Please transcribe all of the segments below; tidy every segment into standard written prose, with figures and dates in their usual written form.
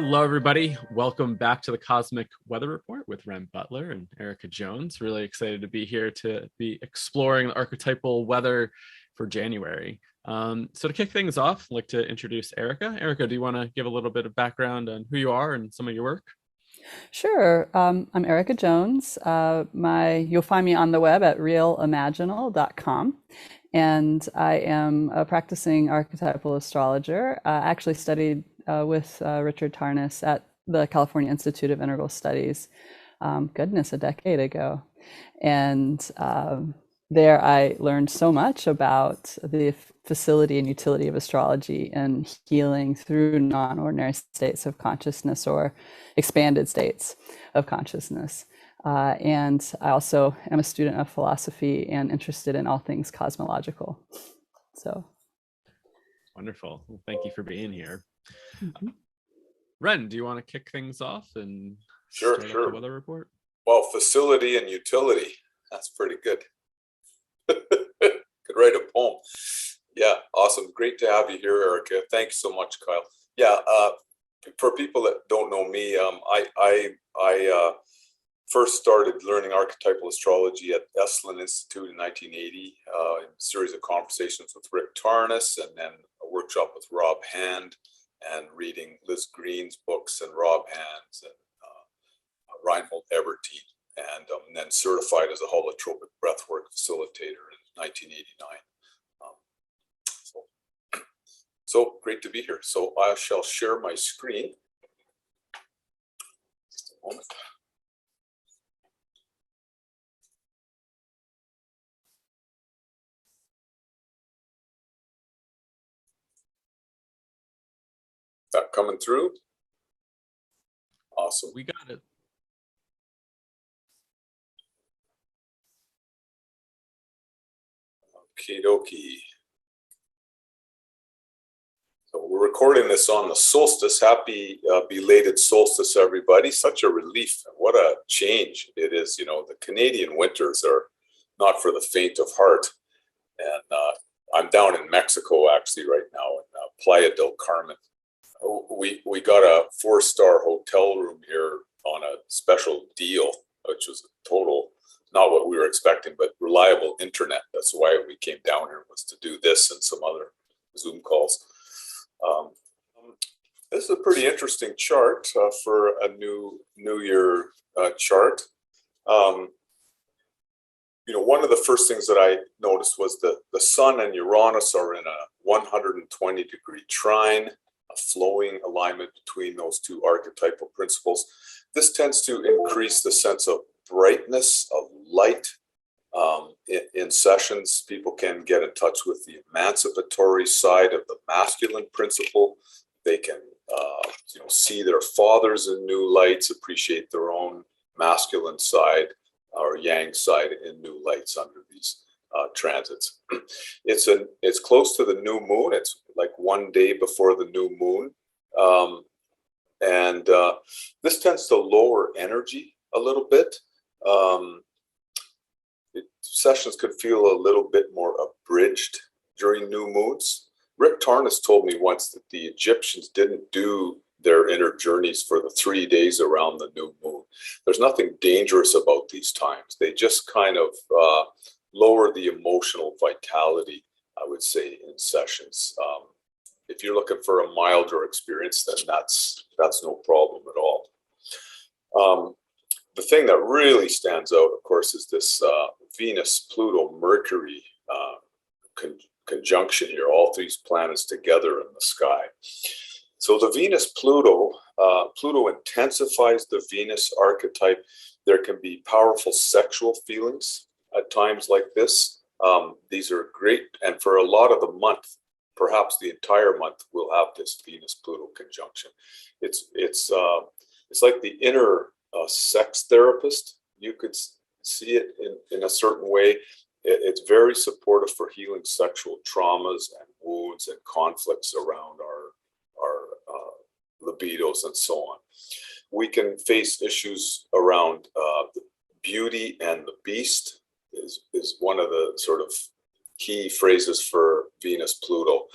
Hello, everybody. Welcome back to the Cosmic Weather Report with Renn Butler and Erica Jones. Really excited to be here to be exploring the archetypal weather for January. So to kick things off, I'd like to introduce Erica. Erica, do you want to give a little bit of background on who you are and some of your work? Sure. I'm Erica Jones. You'll find me on the web at realimaginal.com. And I am a practicing archetypal astrologer. I actually studied with Richard Tarnas at the California Institute of Integral Studies, a decade ago. And there I learned so much about the facility and utility of astrology and healing through non-ordinary states of consciousness or expanded states of consciousness. And I also am a student of philosophy and interested in all things cosmological. So Wonderful. Well, thank you for being here. mhm. Renn, do you want to kick things off and Sure, start up sure. the weather report? Well, facility and utility. That's pretty good. Could write a poem. Yeah, awesome. Great to have you here, Erica. Thanks so much, Kyle. Yeah, for people that don't know me, I first started learning archetypal astrology at Esalen Institute in 1980, in a series of conversations with Richard Tarnas, and then a workshop with Rob Hand, and reading Liz Green's books and Rob Hand's and Reinhold Ebertine, and then certified as a holotropic breathwork facilitator in 1989. So great to be here. So I shall share my screen. Just a moment. That coming through? Awesome. We got it. Okie dokie. So we're recording this on the solstice. Happy belated solstice, everybody. Such a relief. What a change it is. You know, the Canadian winters are not for the faint of heart. And I'm down in Mexico actually right now in Playa del Carmen. We got a 4-star hotel room here on a special deal, which was a total, not what we were expecting, but reliable internet. That's why we came down here, was to do this and some other Zoom calls. This is a pretty interesting chart for a new year chart. You know, one of the first things that I noticed was the Sun and Uranus are in a 120-degree trine, a flowing alignment between those two archetypal principles. This tends to increase the sense of brightness, of light. In sessions, people can get in touch with the emancipatory side of the masculine principle. They can see their fathers in new lights, appreciate their own masculine side or yang side in new lights under these transits. It's close to the new moon. It's like one day before the new moon. And this tends to lower energy a little bit. Sessions could feel a little bit more abridged during new moons. Rick Tarnas told me once that the Egyptians didn't do their inner journeys for the 3 days around the new moon. There's nothing dangerous about these times. They just kind of lower the emotional vitality, I would say, in sessions. If you're looking for a milder experience, then that's no problem at all. The thing that really stands out, of course, is this Venus-Pluto-Mercury conjunction here, all these planets together in the sky. So the Venus-Pluto, Pluto intensifies the Venus archetype. There can be powerful sexual feelings at times like this. These are great, and for a lot of the month, perhaps the entire month, we'll have this Venus-Pluto conjunction. It's like the inner sex therapist. You could see it in a certain way. It's very supportive for healing sexual traumas and wounds and conflicts around our libidos and so on. We can face issues around the beauty and the beast is one of the sort of key phrases for Venus-Pluto.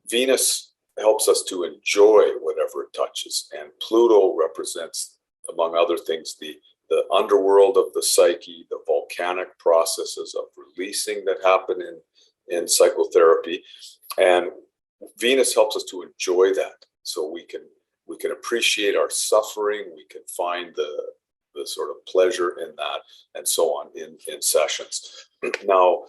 Venus helps us to enjoy whatever it touches. And Pluto represents, among other things, the underworld of the psyche, the volcanic processes of releasing that happen in psychotherapy. And Venus helps us to enjoy that. So we can appreciate our suffering, we can find the sort of pleasure in that, and so on in sessions. Now,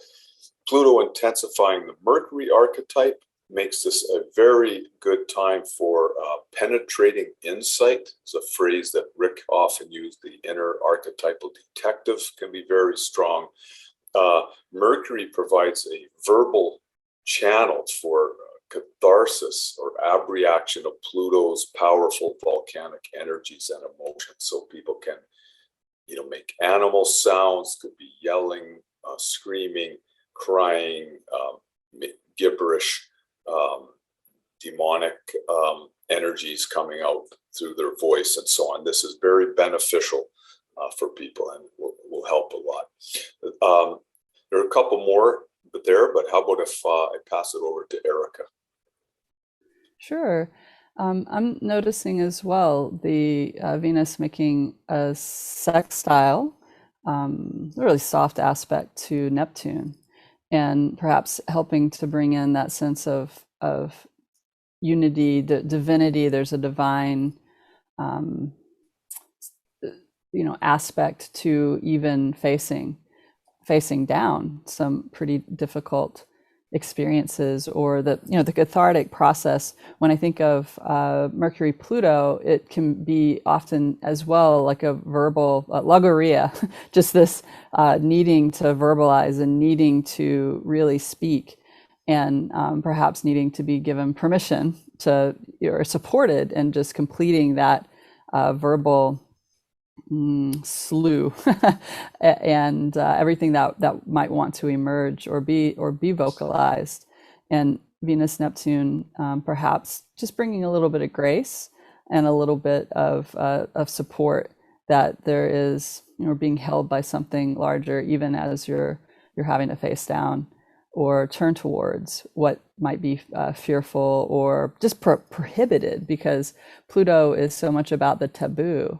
Pluto intensifying the Mercury archetype makes this a very good time for penetrating insight. It's a phrase that Rick often used. The inner archetypal detective can be very strong. Mercury provides a verbal channel for catharsis or abreaction of Pluto's powerful volcanic energies and emotions. So people can, make animal sounds, could be yelling, screaming, crying, gibberish, demonic energies coming out through their voice and so on. This is very beneficial for people and will help a lot. There are a couple more there, but how about if I pass it over to Erica? Sure. I'm noticing as well the Venus making a sextile, a really soft aspect to Neptune, and perhaps helping to bring in that sense of unity, the divinity. There's a divine, aspect to even facing down some pretty difficult experiences, or the cathartic process. When I think of Mercury Pluto, it can be often as well like a verbal logoria, just this needing to verbalize and needing to really speak, and perhaps needing to be given permission to, or supported, and just completing that verbal slew and everything that might want to emerge or be vocalized. And Venus Neptune perhaps just bringing a little bit of grace and a little bit of support, that there is, being held by something larger, even as you're having to face down or turn towards what might be fearful or just prohibited, because Pluto is so much about the taboo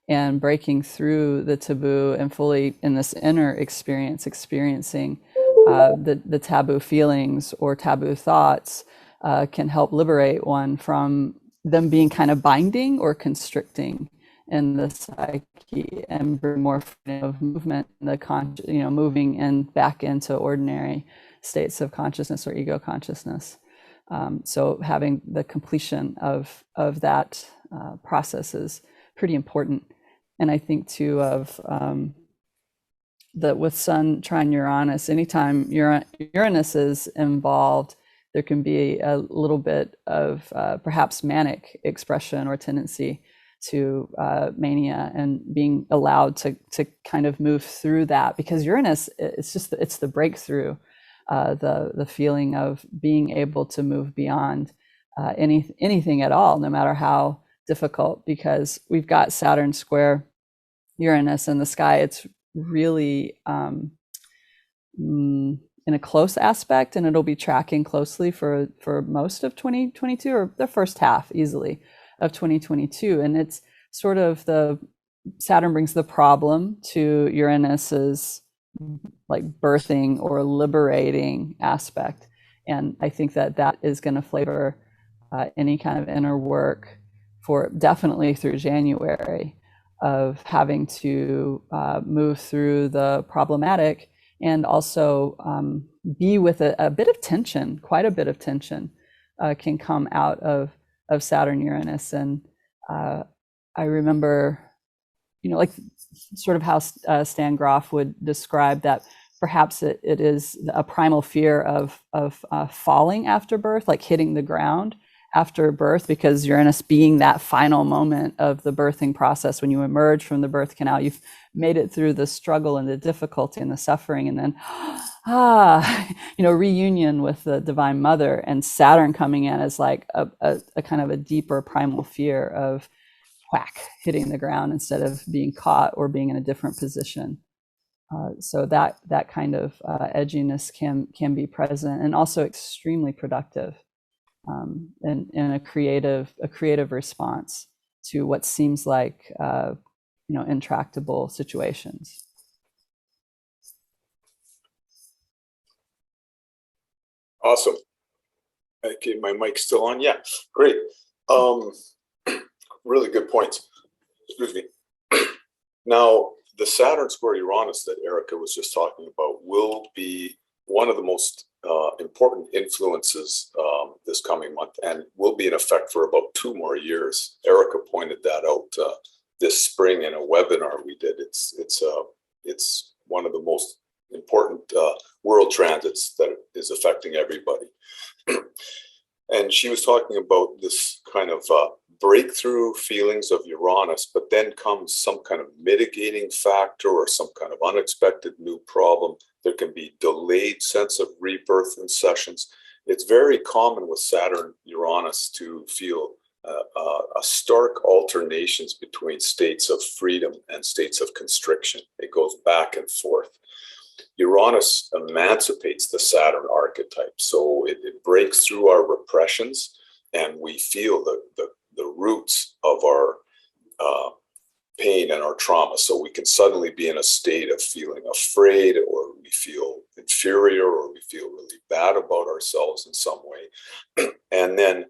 and breaking through the taboo and fully in this inner experiencing the taboo feelings or taboo thoughts can help liberate one from them being kind of binding or constricting in the psyche, and bring more freedom of movement, moving in back into ordinary states of consciousness or ego consciousness. So having the completion of that process is pretty important. And I think too of that with Sun trine Uranus, anytime Uranus is involved, there can be a little bit of perhaps manic expression or tendency to mania, and being allowed to kind of move through that, because Uranus, it's the breakthrough, the feeling of being able to move beyond anything at all, no matter how difficult, because we've got Saturn square Uranus in the sky. It's really in a close aspect, and it'll be tracking closely for most of 2022, or the first half easily of 2022. And it's sort of Saturn brings the problem to Uranus's like birthing or liberating aspect. And I think that is going to flavor any kind of inner work for definitely through January, of having to move through the problematic, and also be with a bit of tension. Quite a bit of tension can come out of Saturn Uranus. And I remember, like sort of how Stan Groff would describe that perhaps it is a primal fear of falling after birth, like hitting the ground after birth, because Uranus being that final moment of the birthing process. When you emerge from the birth canal, you've made it through the struggle and the difficulty and the suffering, and then reunion with the Divine Mother, and Saturn coming in as like a kind of a deeper primal fear of whack, hitting the ground instead of being caught or being in a different position. So that kind of edginess can be present, and also extremely productive in a creative response to what seems like intractable situations. Awesome. Okay, my mic's still on. Yeah, great. Really good points. Excuse me. Now, the Saturn square Uranus that Erica was just talking about will be one of the most important influences this coming month, and will be in effect for about 2 more years. Erica pointed that out this spring in a webinar we did. It's one of the most important world transits that is affecting everybody. And she was talking about this kind of breakthrough feelings of Uranus, but then comes some kind of mitigating factor or some kind of unexpected new problem. There can be delayed sense of rebirth in sessions. It's very common with Saturn Uranus to feel a stark alternations between states of freedom and states of constriction. It goes back and forth. Uranus emancipates the Saturn archetype, so it breaks through our repressions, and we feel the roots of our pain and our trauma. So we can suddenly be in a state of feeling afraid, or we feel inferior, or we feel really bad about ourselves in some way. And then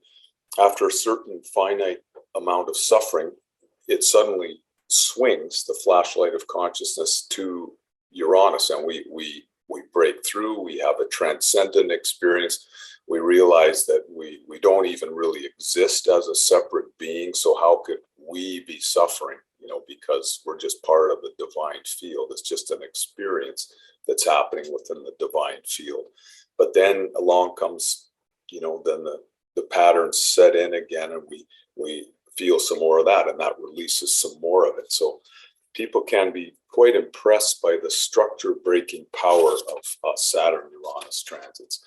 after a certain finite amount of suffering, it suddenly swings the flashlight of consciousness to Uranus, and we break through. We have a transcendent experience. We realize that we don't even really exist as a separate being. So how could we be suffering? Because we're just part of the divine field. It's just an experience that's happening within the divine field. But then along comes, then the patterns set in again, and we feel some more of that, and that releases some more of it. So people can be quite impressed by the structure breaking power of Saturn Uranus transits.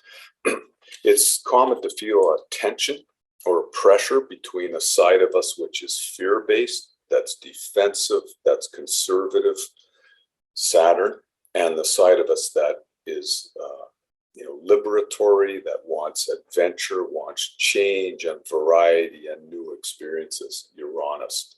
It's common to feel a tension or pressure between a side of us which is fear-based, that's defensive, that's conservative, Saturn, and the side of us that is liberatory, that wants adventure, wants change and variety and new experiences, Uranus.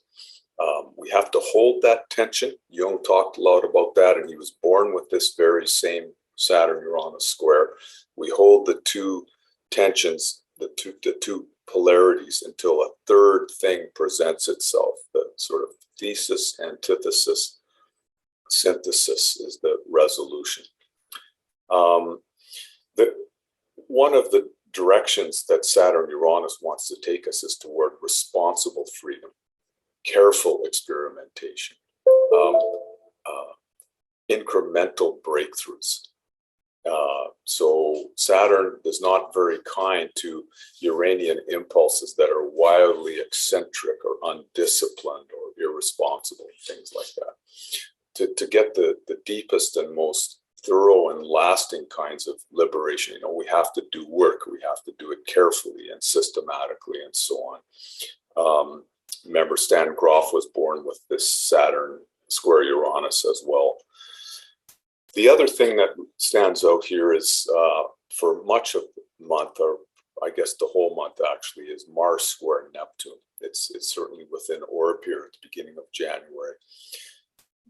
We have to hold that tension. Jung talked a lot about that, and he was born with this very same Saturn-Uranus square. We hold the two tensions, the two polarities, until a third thing presents itself. The sort of thesis, antithesis, synthesis is the resolution. One of the directions that Saturn-Uranus wants to take us is toward responsible freedom, careful experimentation, incremental breakthroughs. So Saturn is not very kind to Uranian impulses that are wildly eccentric or undisciplined or irresponsible, things like that. To get the deepest and most thorough and lasting kinds of liberation, we have to do work. We have to do it carefully and systematically and so on. Remember, Stan Grof was born with this Saturn square Uranus as well. The other thing that stands out here is for much of the month, or I guess the whole month actually, is Mars square Neptune. It's certainly within orb here at the beginning of January.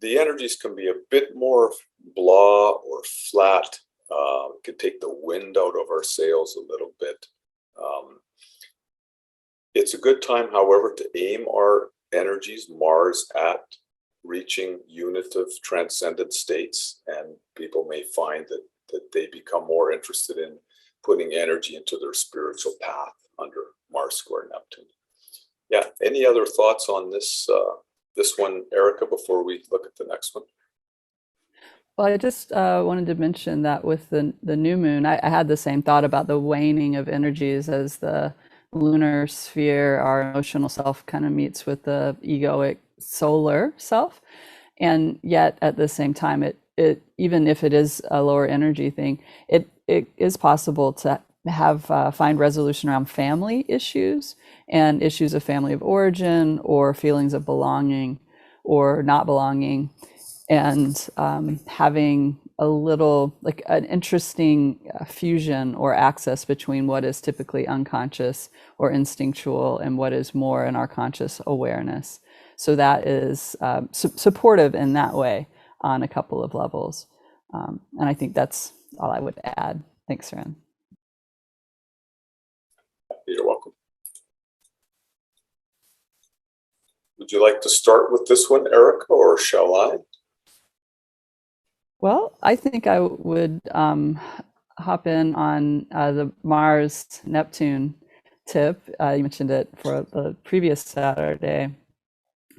The energies can be a bit more blah or flat. Can take the wind out of our sails a little bit. It's a good time, however, to aim our energies, Mars, at reaching unitive transcendent states, and people may find that they become more interested in putting energy into their spiritual path under Mars square Neptune. Yeah, any other thoughts on this one, Erica, before we look at the next one? Well, I just wanted to mention that with the new moon, I had the same thought about the waning of energies as the lunar sphere, our emotional self, kind of meets with the egoic solar self. And yet at the same time, it even if it is a lower energy thing, it is possible to have find resolution around family issues and issues of family of origin, or feelings of belonging or not belonging, and having a little like an interesting fusion or access between what is typically unconscious or instinctual and what is more in our conscious awareness. So that is supportive in that way on a couple of levels. And I think that's all I would add. Thanks, Renn. You're welcome. Would you like to start with this one, Erica, or shall I? Well, I think I would hop in on the Mars-Neptune tip. You mentioned it for the previous Saturday,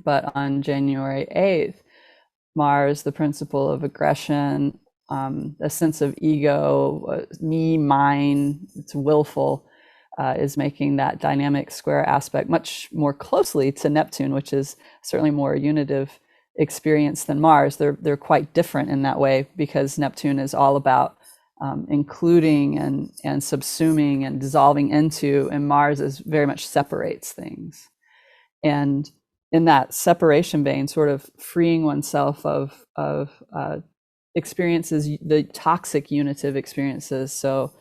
but on January 8th, Mars, the principle of aggression, a sense of ego, me, mine, it's willful, is making that dynamic square aspect much more closely to Neptune, which is certainly more unitive experience than Mars. They're quite different in that way, because Neptune is all about including and subsuming and dissolving into, and Mars is very much separates things. And in that separation vein, sort of freeing oneself of experiences, the toxic unitive experiences. So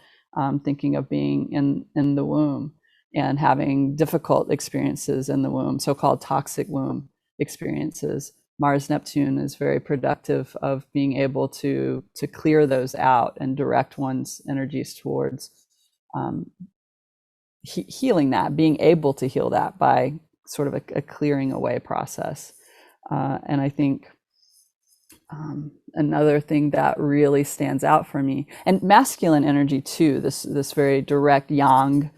thinking of being in the womb and having difficult experiences in the womb, so-called toxic womb experiences. Mars Neptune is very productive of being able to clear those out and direct one's energies towards healing that, being able to heal that by sort of a clearing away process. And I think another thing that really stands out for me, and masculine energy too, this very direct yang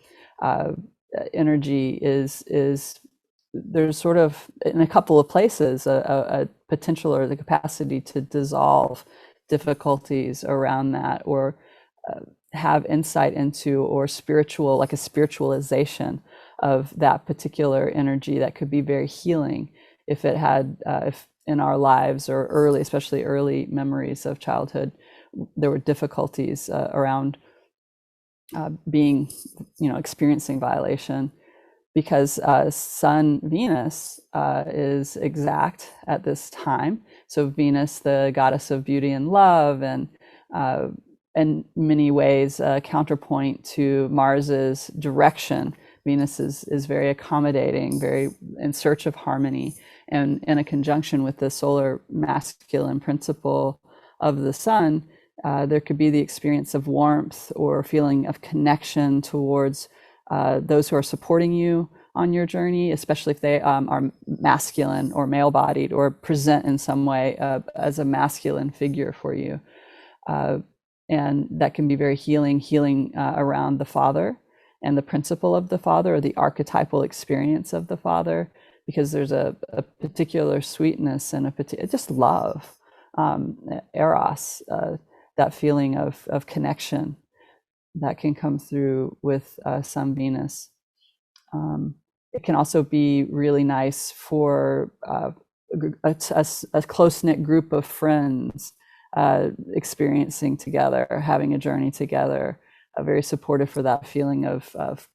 energy is there's sort of in a couple of places a potential or the capacity to dissolve difficulties around that, or have insight into, or spiritual, like a spiritualization of that particular energy that could be very healing if it had if in our lives, or early, especially early memories of childhood, there were difficulties around being, experiencing violation. Because Sun Venus is exact at this time. So Venus, the goddess of beauty and love, and in many ways counterpoint to Mars's direction. Venus is very accommodating, very in search of harmony, and in a conjunction with the solar masculine principle of the sun, there could be the experience of warmth or feeling of connection towards those who are supporting you on your journey, especially if they are masculine or male-bodied, or present in some way as a masculine figure for you. And that can be very healing around the father and the principle of the father, or the archetypal experience of the father, because there's a particular sweetness and just love, eros, that feeling of connection that can come through with Sun Venus. It can also be really nice for a close-knit group of friends experiencing together, having a journey together, very supportive for that feeling of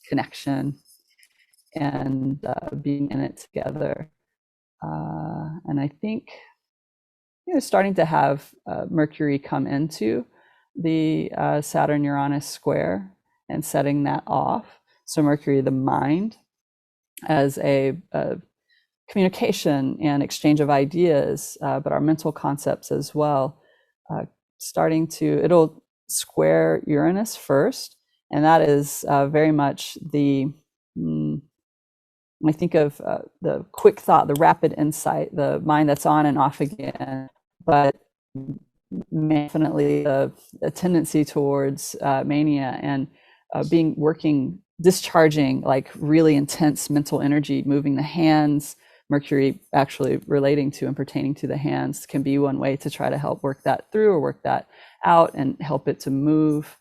connection and being in it together. And I think starting to have Mercury come into the Saturn-Uranus square and setting that off. So Mercury, the mind, as a communication and exchange of ideas, but our mental concepts as well, it'll square Uranus first, and that is very much I think of the quick thought, the rapid insight, the mind that's on and off again, but definitely a tendency towards mania and discharging like really intense mental energy, moving the hands. Mercury actually relating to and pertaining to the hands can be one way to try to help work that through or work that out and help it to move.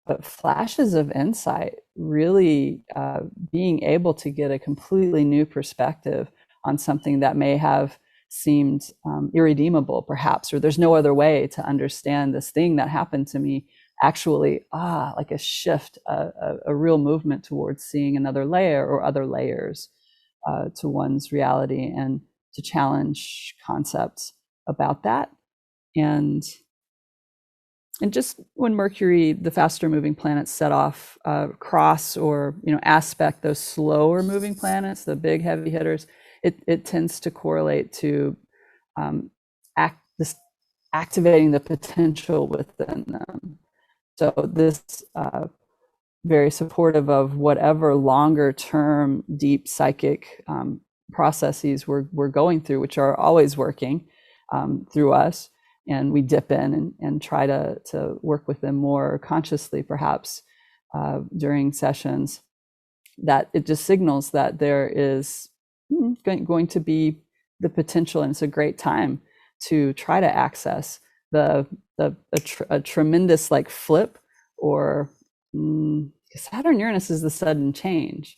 But flashes of insight, really being able to get a completely new perspective on something that may have seemed irredeemable perhaps, or there's no other way to understand this thing that happened to me. Actually, like a shift, a real movement towards seeing another layer or other layers to one's reality, and to challenge concepts about that. And just when Mercury, the faster moving planets, set off cross or aspect those slower moving planets, the big heavy hitters, it tends to correlate to activating the potential within them. So this very supportive of whatever longer term deep psychic processes we're going through, which are always working through us. And we dip in and try to work with them more consciously, perhaps during sessions, that it just signals that there is going to be the potential, and it's a great time to try to access a tremendous like flip, or Saturn Uranus is the sudden change.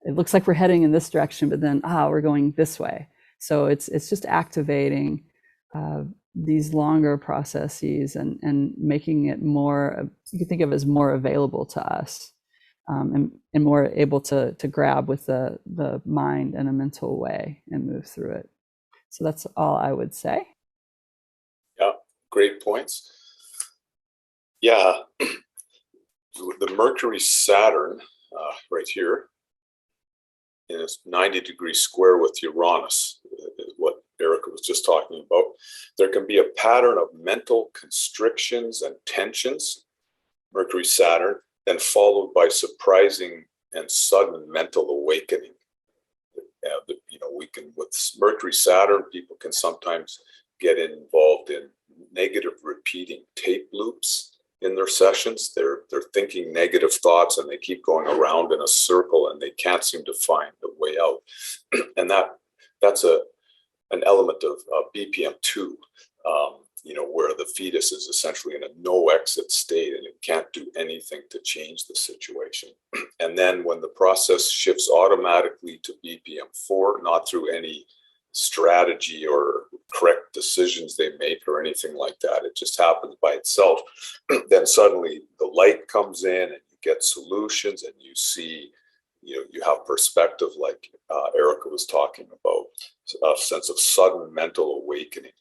It looks like we're heading in this direction, but then we're going this way. So it's just activating these longer processes and making it more, you can think of it as more available to us, and more able to grab with the mind in a mental way and move through it. So that's all I would say. Yeah, great points. Yeah, the Mercury Saturn right here is 90-degree square with Uranus, is what Erica was just talking about. There can be a pattern of mental constrictions and tensions, Mercury Saturn, then followed by surprising and sudden mental awakening. We can, with Mercury Saturn, people can sometimes get involved in negative repeating tape loops in their sessions. They're thinking negative thoughts and they keep going around in a circle and they can't seem to find the way out. And that's an element of BPM2, where the fetus is essentially in a no exit state and it can't do anything to change the situation. And then when the process shifts automatically to BPM4, not through any strategy or correct decisions they make or anything like that, it just happens by itself, then suddenly the light comes in and you get solutions and you see, you have perspective, like Erica was talking about, a sense of sudden mental awakening.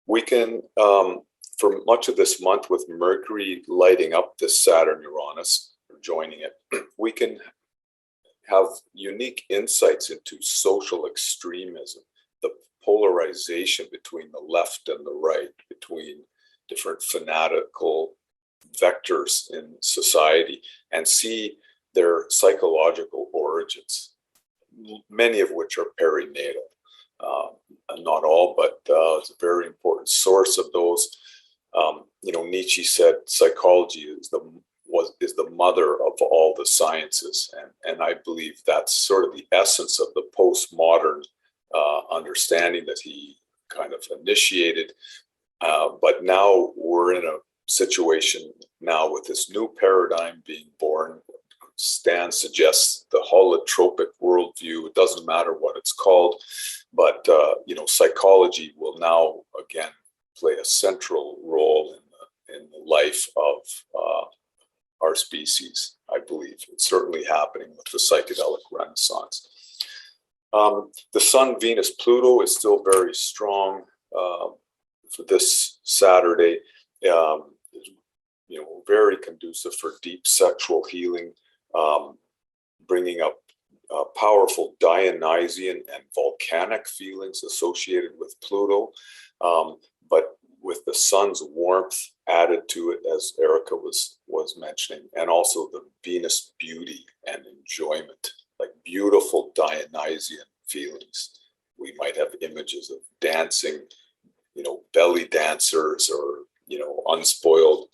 We can, for much of this month, with Mercury lighting up this Saturn Uranus, or joining it, we can have unique insights into social extremism, the polarization between the left and the right, between different fanatical vectors in society, and see their psychological origins, many of which are perinatal. Not all, but it's a very important source of those. Nietzsche said psychology is the mother of all the sciences, and I believe that's sort of the essence of the postmodern understanding that he kind of initiated. But now we're in a situation now with this new paradigm being born. Stan suggests the holotropic worldview. It doesn't matter what it's called, but psychology will now again play a central role in the life of our species. I believe it's certainly happening with the psychedelic renaissance. The Sun, Venus, Pluto is still very strong for this Saturday. Very conducive for deep sexual healing. Bringing up powerful Dionysian and volcanic feelings associated with Pluto, but with the sun's warmth added to it, as Erica was mentioning, and also the Venus beauty and enjoyment, like beautiful Dionysian feelings. We might have images of dancing, belly dancers, or unspoiled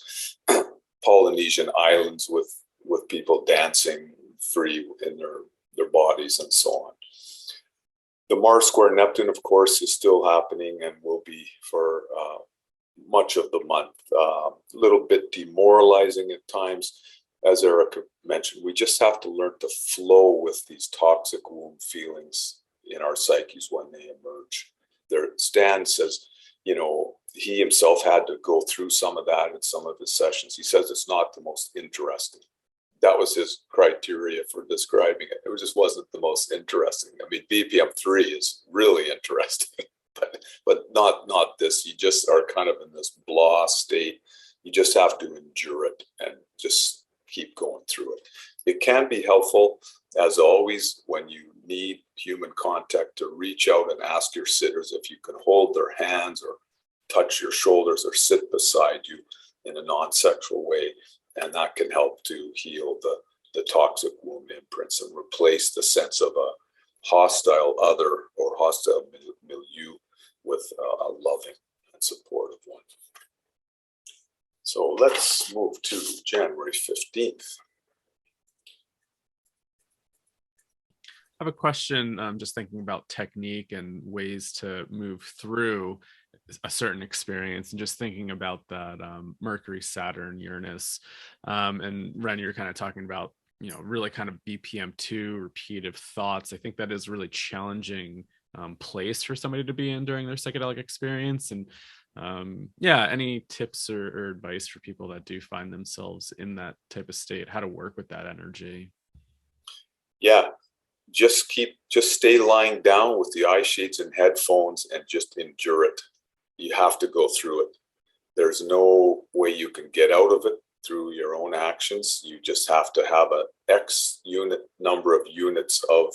Polynesian islands with people dancing free in their bodies and so on. The Mars square Neptune, of course, is still happening and will be for much of the month. A little bit demoralizing at times. As Erica mentioned, we just have to learn to flow with these toxic womb feelings in our psyches when they emerge. Stan says, he himself had to go through some of that in some of his sessions. He says it's not the most interesting. That was his criteria for describing it. It just wasn't the most interesting. I mean, BPM3 is really interesting. but not this. You just are kind of in this blah state. You just have to endure it and just keep going through it. It can be helpful, as always, when you need human contact, to reach out and ask your sitters if you can hold their hands or touch your shoulders or sit beside you in a non-sexual way. And that can help to heal the toxic wound imprints and replace the sense of a hostile other or hostile milieu with a loving and supportive one. So let's move to January 15th. I have a question, just thinking about technique and ways to move through a certain experience, and just thinking about that Mercury, Saturn, Uranus, and Renn, you're kind of talking about, really kind of BPM2, repetitive thoughts. I think that is really challenging place for somebody to be in during their psychedelic experience. And any tips or advice for people that do find themselves in that type of state, how to work with that energy? Yeah. Just stay lying down with the eye shades and headphones and just endure it. You have to go through it. There's no way you can get out of it through your own actions. You just have to have a X number of units of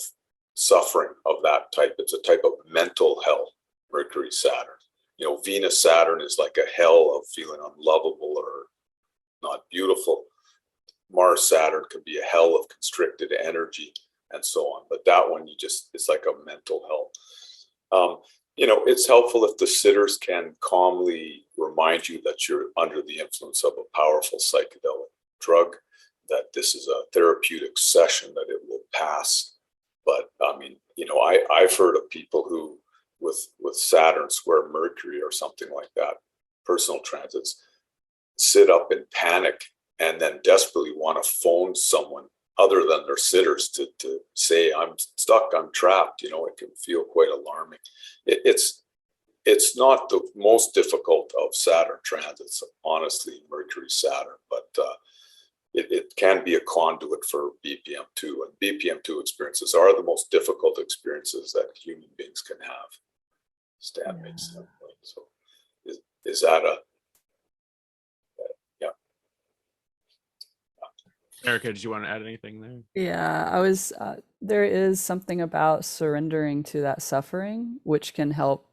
suffering of that type. It's a type of mental hell, Mercury, Saturn. Venus, Saturn is like a hell of feeling unlovable or not beautiful. Mars, Saturn can be a hell of constricted energy, and so on. But that one, it's like a mental hell. It's helpful if the sitters can calmly remind you that you're under the influence of a powerful psychedelic drug, that this is a therapeutic session, that it will pass. But I've heard of people who, with Saturn square Mercury or something like that, personal transits, sit up in panic and then desperately want to phone someone other than their sitters to say, I'm stuck, I'm trapped. It can feel quite alarming. It's not the most difficult of Saturn transits, honestly, Mercury, Saturn, but it can be a conduit for BPM2, and BPM2 experiences are the most difficult experiences that human beings can have. Stan makes that point. So is that yeah. Erica, did you want to add anything there? Yeah, there is something about surrendering to that suffering, which can help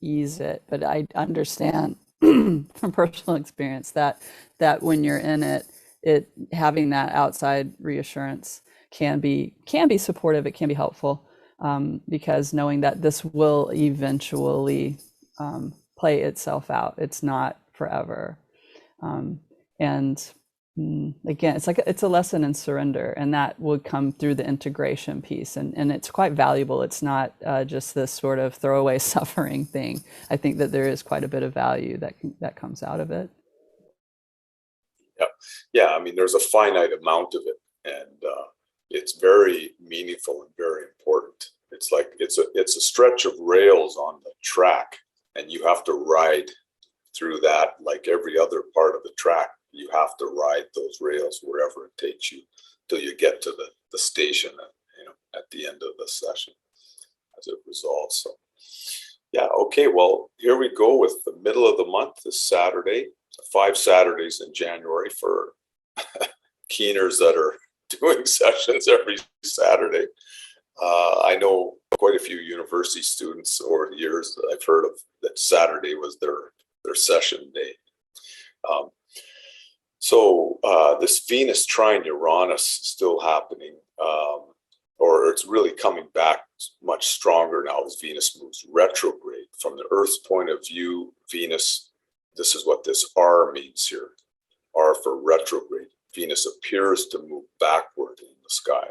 ease it. But I understand from personal experience that when you're in it, having that outside reassurance can be supportive. It can be helpful, because knowing that this will eventually play itself out. It's not forever. And again, it's a lesson in surrender, and that would come through the integration piece, and it's quite valuable. It's not just this sort of throwaway suffering thing. I think that there is quite a bit of value that comes out of it. Yeah. There's a finite amount of it, and it's very meaningful and very important. It's like it's a stretch of rails on the track, and you have to ride through that like every other part of the track. You have to ride those rails wherever it takes you till you get to the station at the end of the session as it resolves. So yeah, okay, well, here we go with the middle of the month, this Saturday, 5 Saturdays in January for keeners that are doing sessions every Saturday. I know quite a few university students over the years that I've heard of that Saturday was their session day. So this Venus trine Uranus is still happening, or it's really coming back much stronger now as Venus moves retrograde. From the Earth's point of view, Venus, this is what this R means here, R for retrograde. Venus appears to move backward in the sky.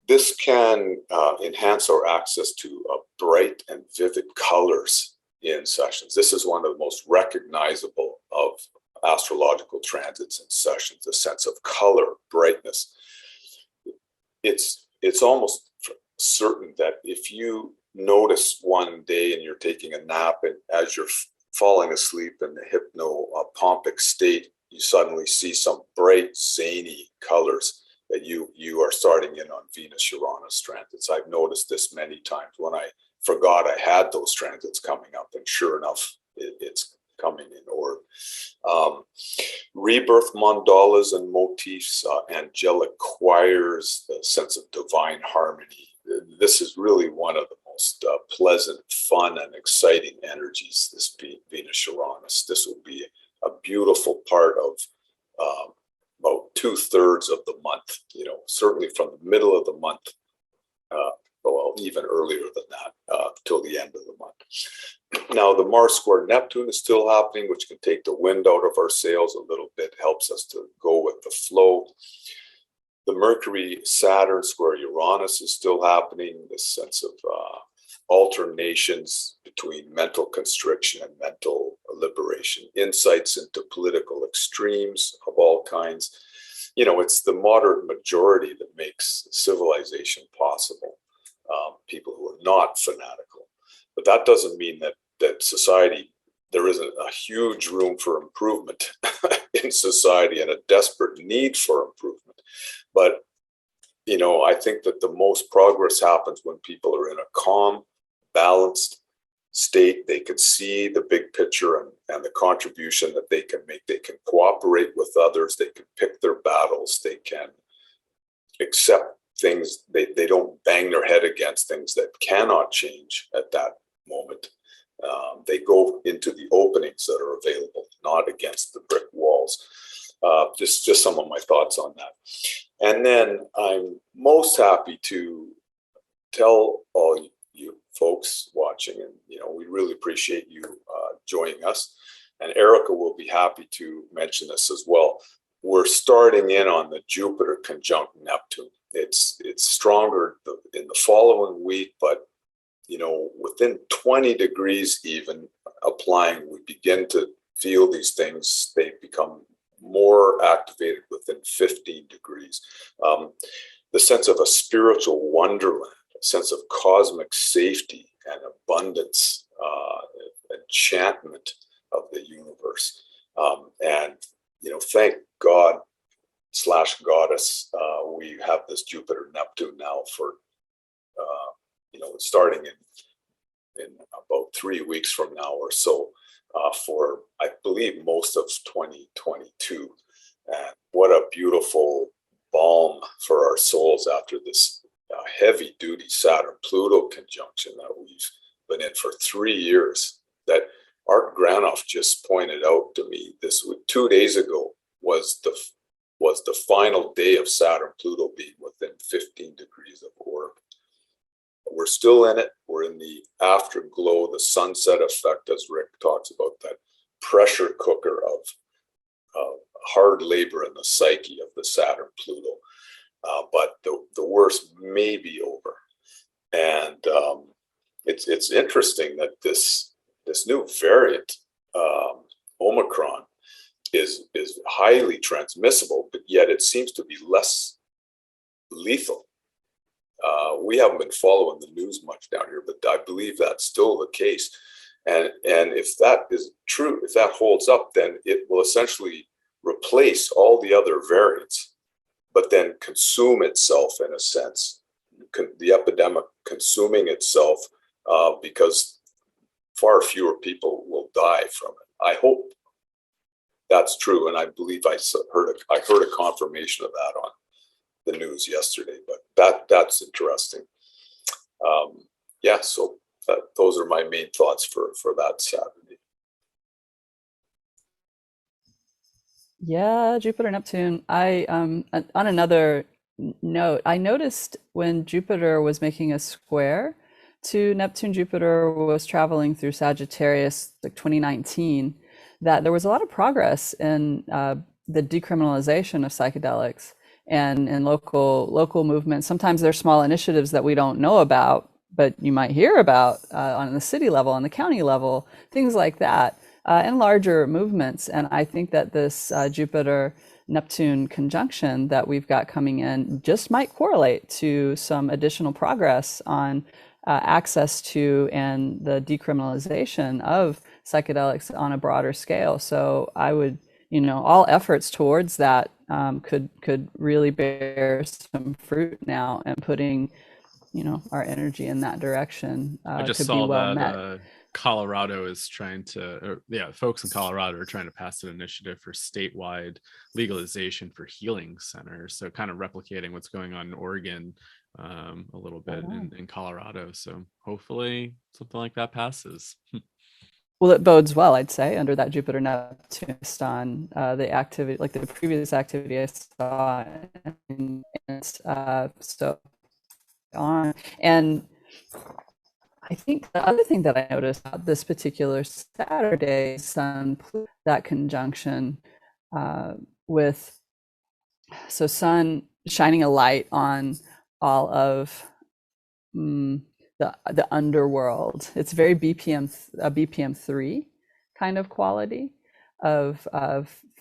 This can enhance our access to bright and vivid colors in sessions. This is one of the most recognizable of astrological transits and sessions, the sense of color, brightness. It's almost certain that if you notice one day and you're taking a nap, and as you're falling asleep in the hypnopompic state, you suddenly see some bright, zany colors. that you are starting in on Venus-Uranus transits. I've noticed this many times when I forgot I had those transits coming up, and sure enough, it's coming in order. Rebirth mandalas and motifs, angelic choirs, the sense of divine harmony. This is really one of the most pleasant, fun, and exciting energies, this Venus-Uranus. This will be a beautiful part of about 2/3 of the month, certainly from the middle of the month, well, even earlier than that, till the end of the month. Now, the Mars square Neptune is still happening, which can take the wind out of our sails a little bit, helps us to go with the flow. The Mercury Saturn square Uranus is still happening, this sense of alternations between mental constriction and mental liberation, insights into political extremes of all kinds. It's the moderate majority that makes civilization possible, people who are not fanatical. But that doesn't mean that society, there isn't a huge room for improvement in society and a desperate need for improvement. But, I think that the most progress happens when people are in a calm, balanced state. They can see the big picture and the contribution that they can make. They can cooperate with others. They can pick their battles. They can accept things. They don't bang their head against things that cannot change at that moment. They go into the openings that are available, not against the brick walls. Just some of my thoughts on that. And then I'm most happy to tell all you folks watching, and we really appreciate you joining us. And Erica will be happy to mention this as well. We're starting in on the Jupiter conjunct Neptune. It's stronger in the following week, but within 20 degrees even applying, we begin to feel these things. They become more activated within 15 degrees. The sense of a spiritual wonderland, a sense of cosmic safety and abundance, enchantment of the universe. And thank God / goddess, we have this Jupiter Neptune now for starting in about 3 weeks from now or so, for I believe most of 2022. And what a beautiful balm for our souls after this heavy duty Saturn Pluto conjunction that we've been in for 3 years. That Art Granoff just pointed out to me this 2 days ago was the final day of Saturn Pluto being within 15 degrees of orb. We're still in it. We're in the afterglow, the sunset effect, as Rick talks about, that pressure cooker of hard labor in the psyche of the Saturn Pluto. But the worst may be over. And it's interesting that this new variant, Omicron, is highly transmissible, but yet it seems to be less lethal. We haven't been following the news much down here, but I believe that's still the case. And if that is true, if that holds up, then it will essentially replace all the other variants, but then consume itself in a sense, the epidemic consuming itself, because far fewer people will die from it. I hope that's true, and I believe I heard a confirmation of that on the news yesterday, but that's interesting. So those are my main thoughts for that Saturday. Yeah, Jupiter, Neptune. On another note, I noticed when Jupiter was making a square to Neptune, Jupiter was traveling through Sagittarius, like 2019, that there was a lot of progress in the decriminalization of psychedelics and in local movements. Sometimes there's small initiatives that we don't know about, but you might hear about on the city level, on the county level, things like that, and larger movements. And I think that this Jupiter-Neptune conjunction that we've got coming in just might correlate to some additional progress on access to and the decriminalization of psychedelics on a broader scale. So I would, all efforts towards that could really bear some fruit now, and putting, our energy in that direction I just could be saw well that met. Colorado is trying to, folks in Colorado are trying to pass an initiative for statewide legalization for healing centers. So kind of replicating what's going on in Oregon a little bit in Colorado. So hopefully something like that passes. Well, it bodes well, I'd say, under that Jupiter Neptune on the activity, like the previous activity I saw, and so on. And I think the other thing that I noticed about this particular Saturday, that conjunction with, so Sun shining a light on all of the underworld. It's very BPM 3 kind of quality of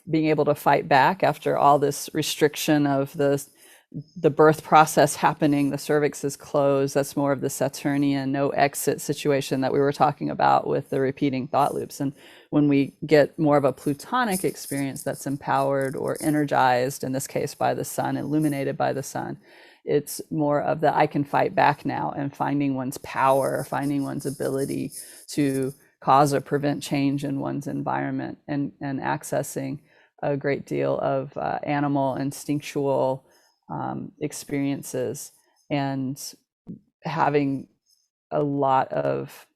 being able to fight back after all this restriction of the birth process happening. The cervix is closed. That's more of the Saturnian no exit situation that we were talking about with the repeating thought loops. And when we get more of a Plutonic experience that's empowered or energized, in this case by the sun, illuminated by the sun, it's more of the I can fight back now, and finding one's power, finding one's ability to cause or prevent change in one's environment, and accessing a great deal of animal instinctual experiences, and having a lot of,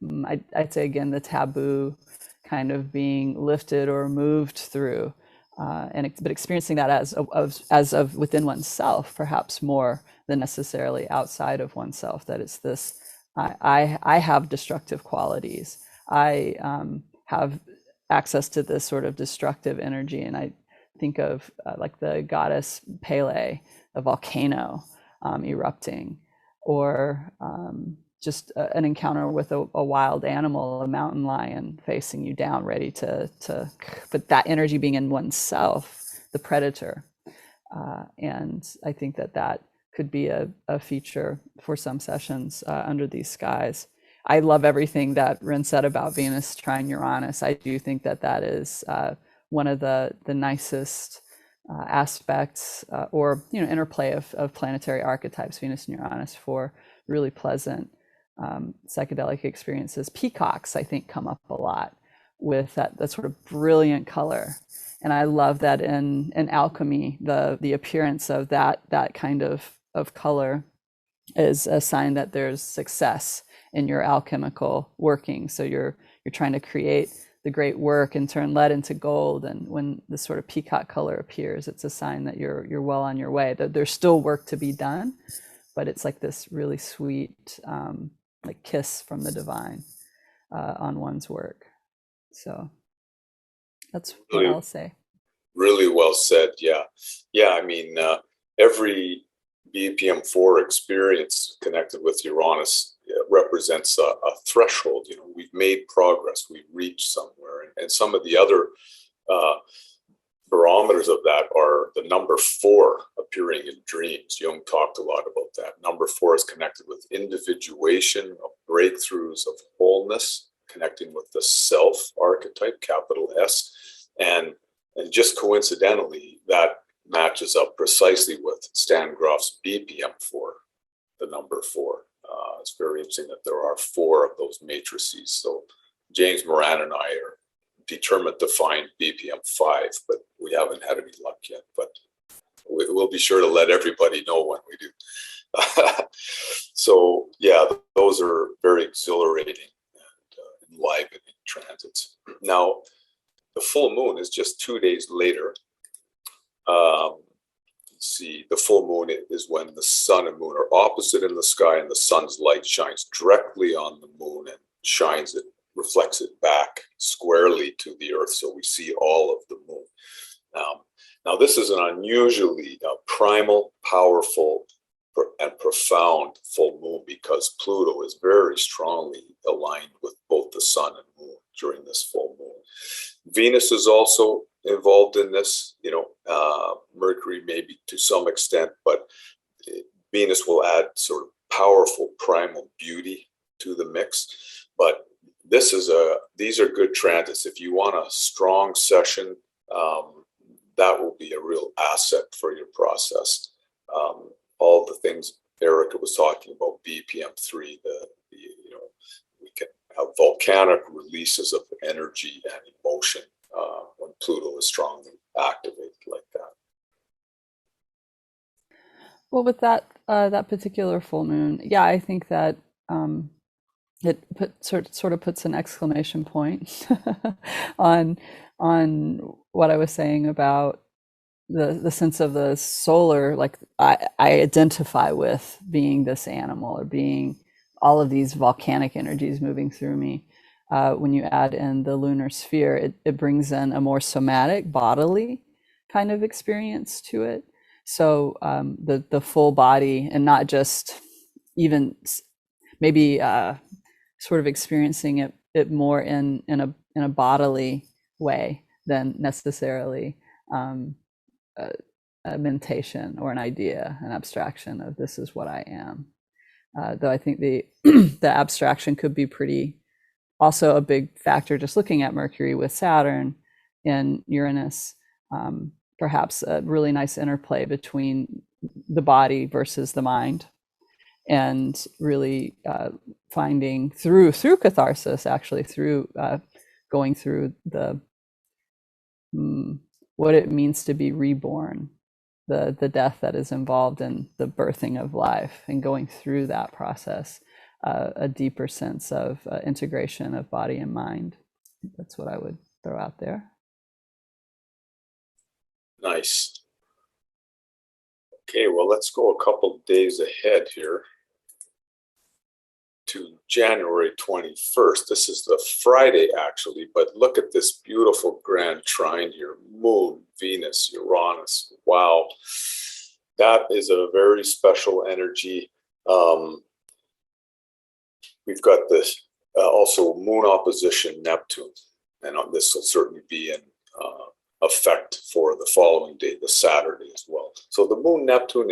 I'd say again, the taboo kind of being lifted or moved through, but experiencing that as of within oneself, perhaps more than necessarily outside of oneself. That it's this, I have destructive qualities. I have access to this sort of destructive energy, and I think of like the goddess Pele, a volcano erupting, or just an encounter with a wild animal, a mountain lion facing you down, ready to but that energy being in oneself, the predator. And I think that could be a feature for some sessions under these skies. I love everything that Renn said about Venus trine Uranus. I do think that is one of the nicest aspects or interplay of planetary archetypes, Venus and Uranus, for really pleasant psychedelic experiences. Peacocks, I think, come up a lot with that sort of brilliant color, and I love that in alchemy, the appearance of that kind of color is a sign that there's success in your alchemical working. So you're trying to create the great work and turn lead into gold, and when this sort of peacock color appears, it's a sign that you're well on your way. That there's still work to be done, but it's like this really sweet like kiss from the divine on one's work. So that's what I'll say. Really well said. Yeah. I mean, every BPM 4 experience connected with Uranus represents a threshold. We've made progress, we've reached somewhere, and some of the other barometers of that are the number 4 appearing in dreams. Jung talked a lot about that. Number 4 is connected with individuation, of breakthroughs, of wholeness, connecting with the self archetype, capital S, and just coincidentally, that matches up precisely with Stan Groff's BPM 4, the number 4. It's very interesting that there are 4 of those matrices. So James Moran and I are determined to find BPM 5, but we haven't had any luck yet. But we'll be sure to let everybody know when we do. So yeah, those are very exhilarating and enlivening transits. Now, the full moon is just 2 days later. See, the full moon is when the sun and moon are opposite in the sky, and the sun's light shines directly on the moon and reflects it back squarely to the earth. So we see all of the moon. Now this is an unusually primal, powerful, and profound full moon, because Pluto is very strongly aligned with both the sun and moon during this full moon. Venus is also involved in this, Mercury maybe to some extent, but Venus will add sort of powerful primal beauty to the mix. But these are good transits. If you want a strong session that will be a real asset for your process. All the things Erica was talking about, BPM3, we can have volcanic releases of energy and emotion when Pluto is strongly activated like that. Well, with that particular full moon, yeah, I think that it sort of puts an exclamation point on what I was saying about the sense of the solar, like I identify with being this animal or being all of these volcanic energies moving through me. When you add in the lunar sphere, it brings in a more somatic, bodily kind of experience to it. So the full body, and not just even maybe sort of experiencing it more in a bodily way than necessarily a meditation or an idea, an abstraction of this is what I am. Though I think the the abstraction could be pretty also a big factor, just looking at Mercury with Saturn and Uranus, perhaps a really nice interplay between the body versus the mind, and really finding through catharsis, actually through going through the what it means to be reborn, the death that is involved in the birthing of life, and going through that process, a deeper sense of integration of body and mind. That's what I would throw out there. Nice. Okay, well, let's go a couple days ahead here to January 21st. This is the Friday, actually, but look at this beautiful grand trine here. Moon, Venus, Uranus. Wow. That is a very special energy. We've got this also moon opposition Neptune, and this will certainly be in effect for the following day, the Saturday as well. So the moon Neptune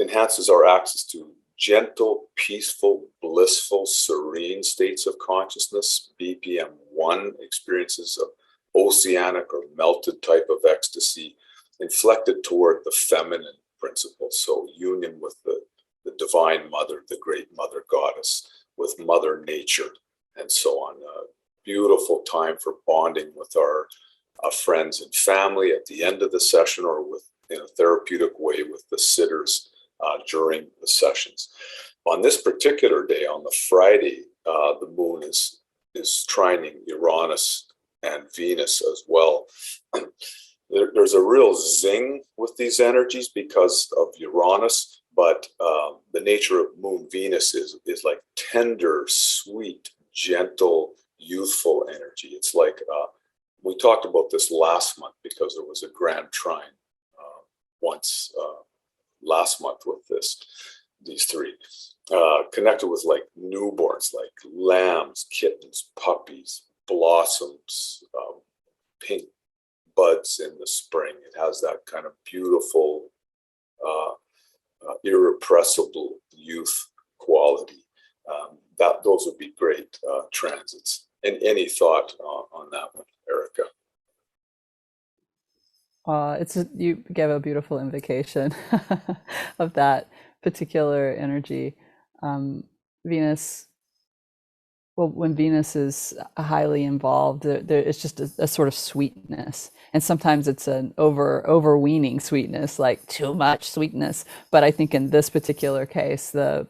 enhances our access to gentle, peaceful, blissful, serene states of consciousness. BPM 1 experiences of oceanic or melted type of ecstasy, inflected toward the feminine principles. So union with the divine mother, the great mother goddess, with Mother Nature, and so on. A beautiful time for bonding with our friends and family at the end of the session, or with in a therapeutic way with the sitters during the sessions. On this particular day, on the Friday, the moon is trining Uranus and Venus as well. There's a real zing with these energies because of Uranus, but the nature of moon Venus is like tender, sweet, gentle, youthful energy. It's like, we talked about this last month because there was a grand trine once last month with these three, connected with like newborns, like lambs, kittens, puppies, blossoms, pink buds in the spring. It has that kind of beautiful, irrepressible youth quality. Those would be great transits. And any thought on that one, Erica? You gave a beautiful invocation of that particular energy. Venus, well, when Venus is highly involved, it's just a sort of sweetness, and sometimes it's an overweening sweetness, like too much sweetness. But I think in this particular case, the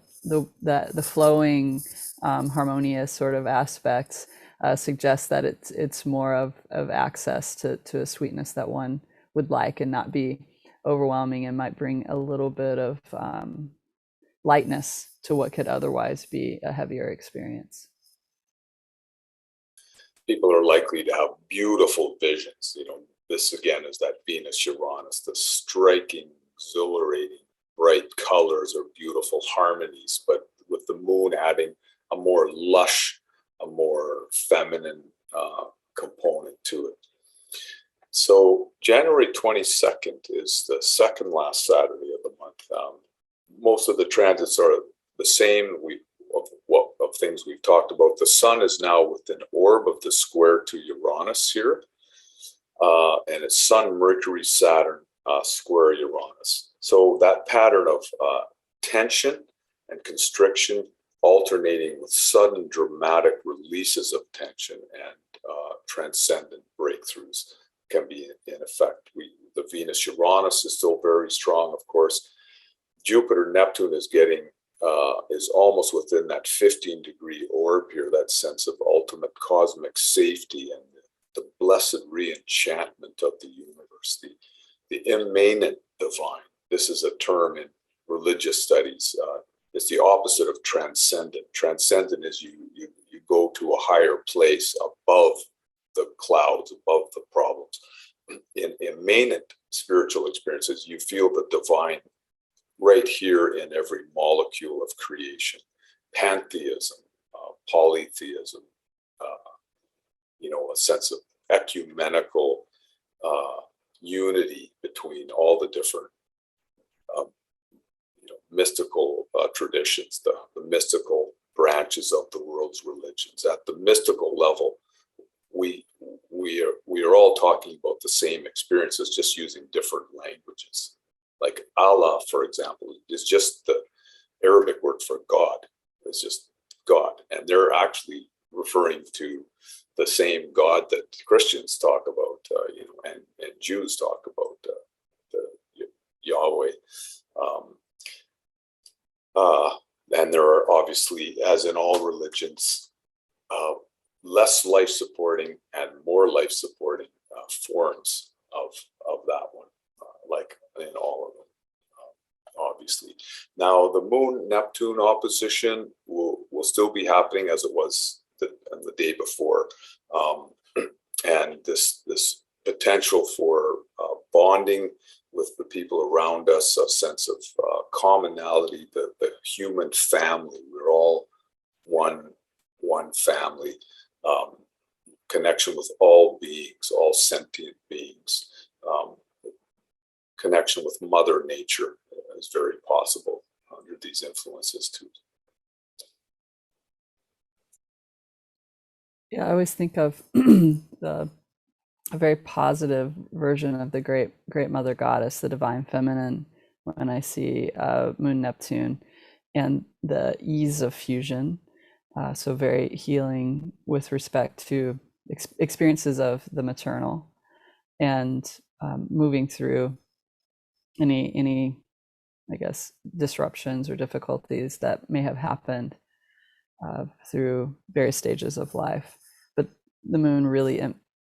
flowing, harmonious sort of aspects suggest that it's more of access to a sweetness that one would like, and not be overwhelming, and might bring a little bit of lightness to what could otherwise be a heavier experience. People are likely to have beautiful visions. This again is that Venus Uranus, the striking, exhilarating, bright colors or beautiful harmonies, but with the moon adding a more lush, a more feminine component to it. So January 22nd is the second last Saturday of the month. Most of the transits are the same of things we've talked about. The sun is now within orb of the square to Uranus here. and it's Sun, Mercury, Saturn, square Uranus. So that pattern of tension and constriction alternating with sudden dramatic releases of tension and transcendent breakthroughs can be in effect. The Venus Uranus is still very strong, of course. Jupiter Neptune is almost within that 15-degree orb here, that sense of ultimate cosmic safety and the blessed re-enchantment of the universe, the immanent divine. This is a term in religious studies. It's the opposite of transcendent. Transcendent is you go to a higher place above the clouds, above the problems. In immanent spiritual experiences, you feel the divine right here in every molecule of creation. Pantheism, polytheism, a sense of ecumenical unity between all the different mystical traditions, the mystical branches of the world's religions. At the mystical level, we are all talking about the same experiences, just using different languages. Like Allah, for example, is just the Arabic word for God. It's just God, and they're actually referring to the same God that Christians talk about, and Jews talk about, the Yahweh. And there are obviously, as in all religions, less life-supporting and more life-supporting forms of that one, like in all of them, obviously. Now, the Moon-Neptune opposition will still be happening as it was the day before. And this potential for bonding with the people around us, a sense of commonality, the human family. We're all one family. Connection with all beings, all sentient beings. Connection with Mother Nature is very possible under these influences too. Yeah, I always think of a very positive version of the great Mother Goddess, the Divine Feminine, when I see Moon Neptune and the ease of fusion. So very healing with respect to experiences of the maternal, and moving through any, I guess, disruptions or difficulties that may have happened through various stages of life. But the moon really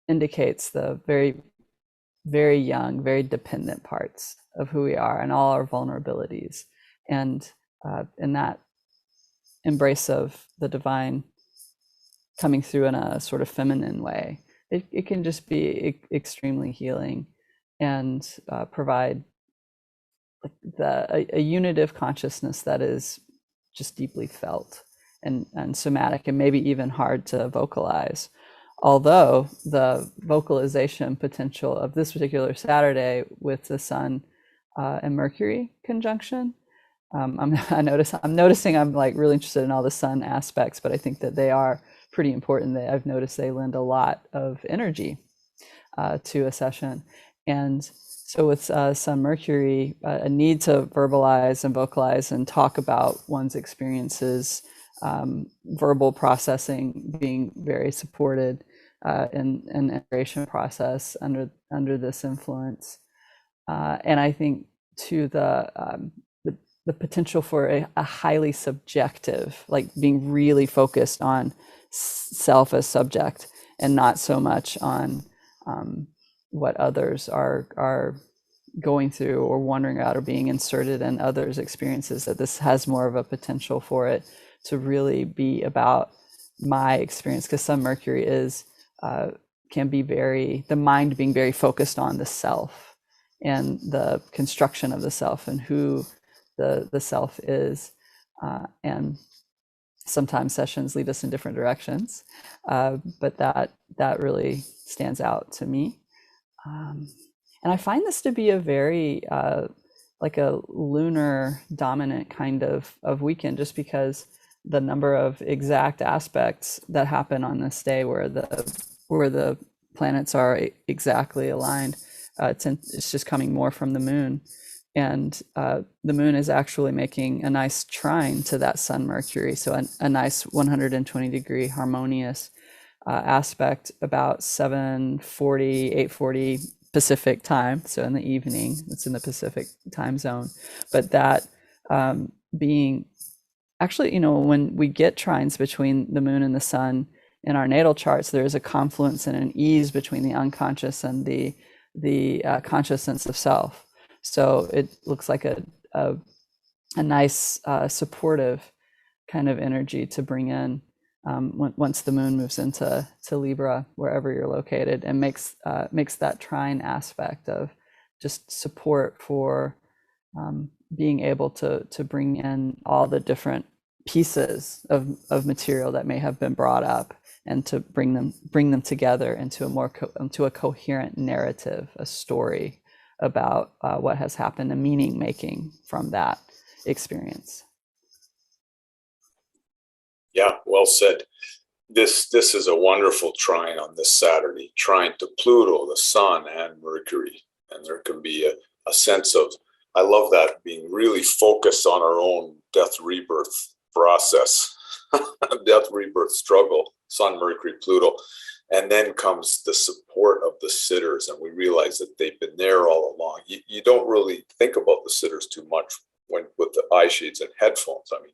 indicates the very, very young, very dependent parts of who we are and all our vulnerabilities. And in that embrace of the divine coming through in a sort of feminine way, it can just be extremely healing and provide a unitive consciousness that is just deeply felt and somatic, and maybe even hard to vocalize. Although the vocalization potential of this particular Saturday with the Sun and Mercury conjunction, I'm noticing I'm like really interested in all the Sun aspects, but I think that they are pretty important. I've noticed they lend a lot of energy to a session. And so with Sun Mercury, a need to verbalize and vocalize and talk about one's experiences, verbal processing being very supported in an integration process under this influence. And I think to the potential for a highly subjective, like being really focused on self as subject and not so much on what others are going through or wondering about or being inserted in others' experiences, that this has more of a potential for it to really be about my experience, because Sun Mercury can be the mind being very focused on the self and the construction of the self and who the self is. And sometimes sessions lead us in different directions, but that really stands out to me. And I find this to be a very like a lunar dominant kind of weekend, just because the number of exact aspects that happen on this day where the planets are exactly aligned. It's just coming more from the moon. And the moon is actually making a nice trine to that Sun Mercury. So a nice 120 degree harmonious aspect about 7:40, 8:40 Pacific time. So in the evening, it's in the Pacific time zone. But that being actually, when we get trines between the moon and the sun in our natal charts, there's a confluence and an ease between the unconscious and the conscious sense of self. So it looks like a nice supportive kind of energy to bring in once the moon moves into Libra, wherever you're located, and makes that trine aspect of just support for being able to bring in all the different pieces of material that may have been brought up, and to bring them together into a coherent narrative, a story about what has happened, and meaning making from that experience. Yeah, well said. This is a wonderful trine on this Saturday, trine to Pluto, the Sun, and Mercury. And there can be a sense of, I love that, being really focused on our own death rebirth process, death rebirth struggle, Sun, Mercury, Pluto. And then comes the support of the sitters, and we realize that they've been there all along. You don't really think about the sitters too much when with the eye shades and headphones. I mean,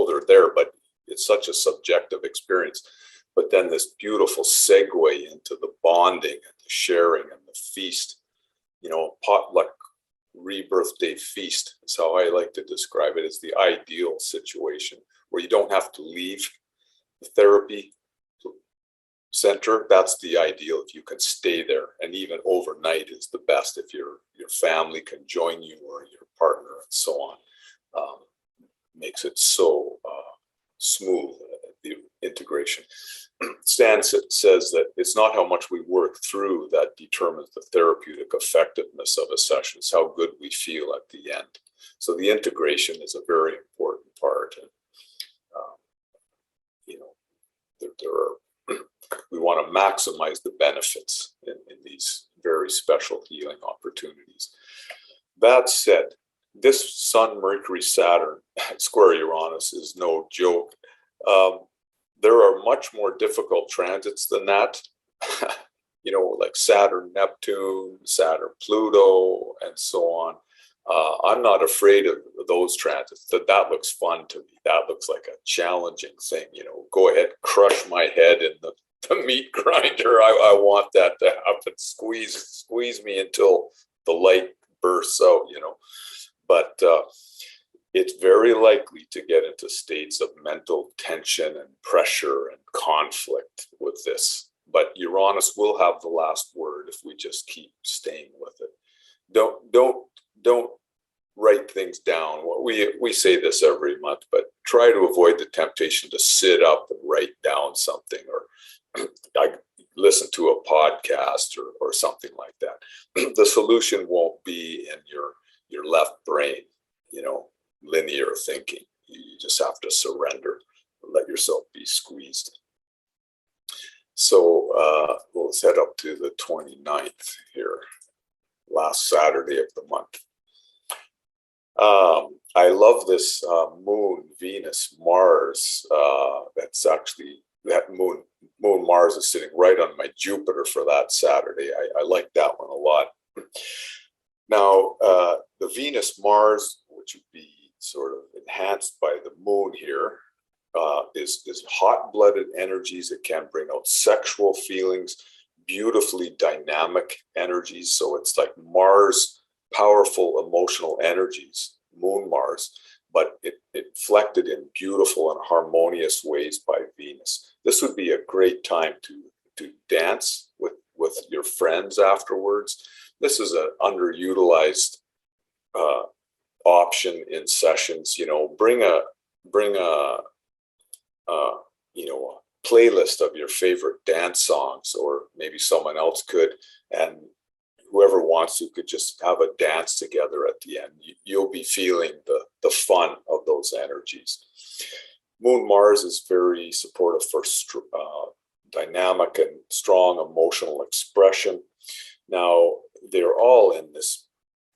they're there, but it's such a subjective experience. But then this beautiful segue into the bonding and the sharing and the feast, potluck rebirth day feast is how I like to describe it. It's the ideal situation where you don't have to leave the therapy center. That's the ideal. If you can stay there, and even overnight is the best if your family can join you, or your partner, and so on. Makes it so smooth, the integration. Stan says that it's not how much we work through that determines the therapeutic effectiveness of a session. It's how good we feel at the end. So the integration is a very important part. And we want to maximize the benefits in these very special healing opportunities. That said, this Sun, Mercury, Saturn square Uranus is no joke. There are much more difficult transits than that. Like Saturn, Neptune, Saturn, Pluto, and so on. I'm not afraid of those transits. That looks fun to me. That looks like a challenging thing. Go ahead, crush my head in the meat grinder. I want that to happen. Squeeze me until the light bursts out. But it's very likely to get into states of mental tension and pressure and conflict with this. But Uranus will have the last word if we just keep staying with it. Don't write things down. We say this every month, but try to avoid the temptation to sit up and write down something, or listen to a podcast or something like that. The solution won't be in your left brain, linear thinking. You just have to surrender and let yourself be squeezed. So let's head up to the 29th here, last Saturday of the month. I love this moon, Venus, Mars. That's actually, that moon Mars is sitting right on my Jupiter for that Saturday. I like that one a lot. Now, the Venus Mars, which would be sort of enhanced by the moon here, is hot-blooded energies. It can bring out sexual feelings, beautifully dynamic energies. So it's like Mars, powerful emotional energies, moon Mars, but it reflected in beautiful and harmonious ways by Venus. This would be a great time to dance with your friends afterwards. This is an underutilized option in sessions. Bring a playlist of your favorite dance songs, or maybe someone else could, and whoever wants to could just have a dance together at the end. You'll be feeling the fun of those energies. Moon Mars is very supportive for dynamic and strong emotional expression. Now, they're all in this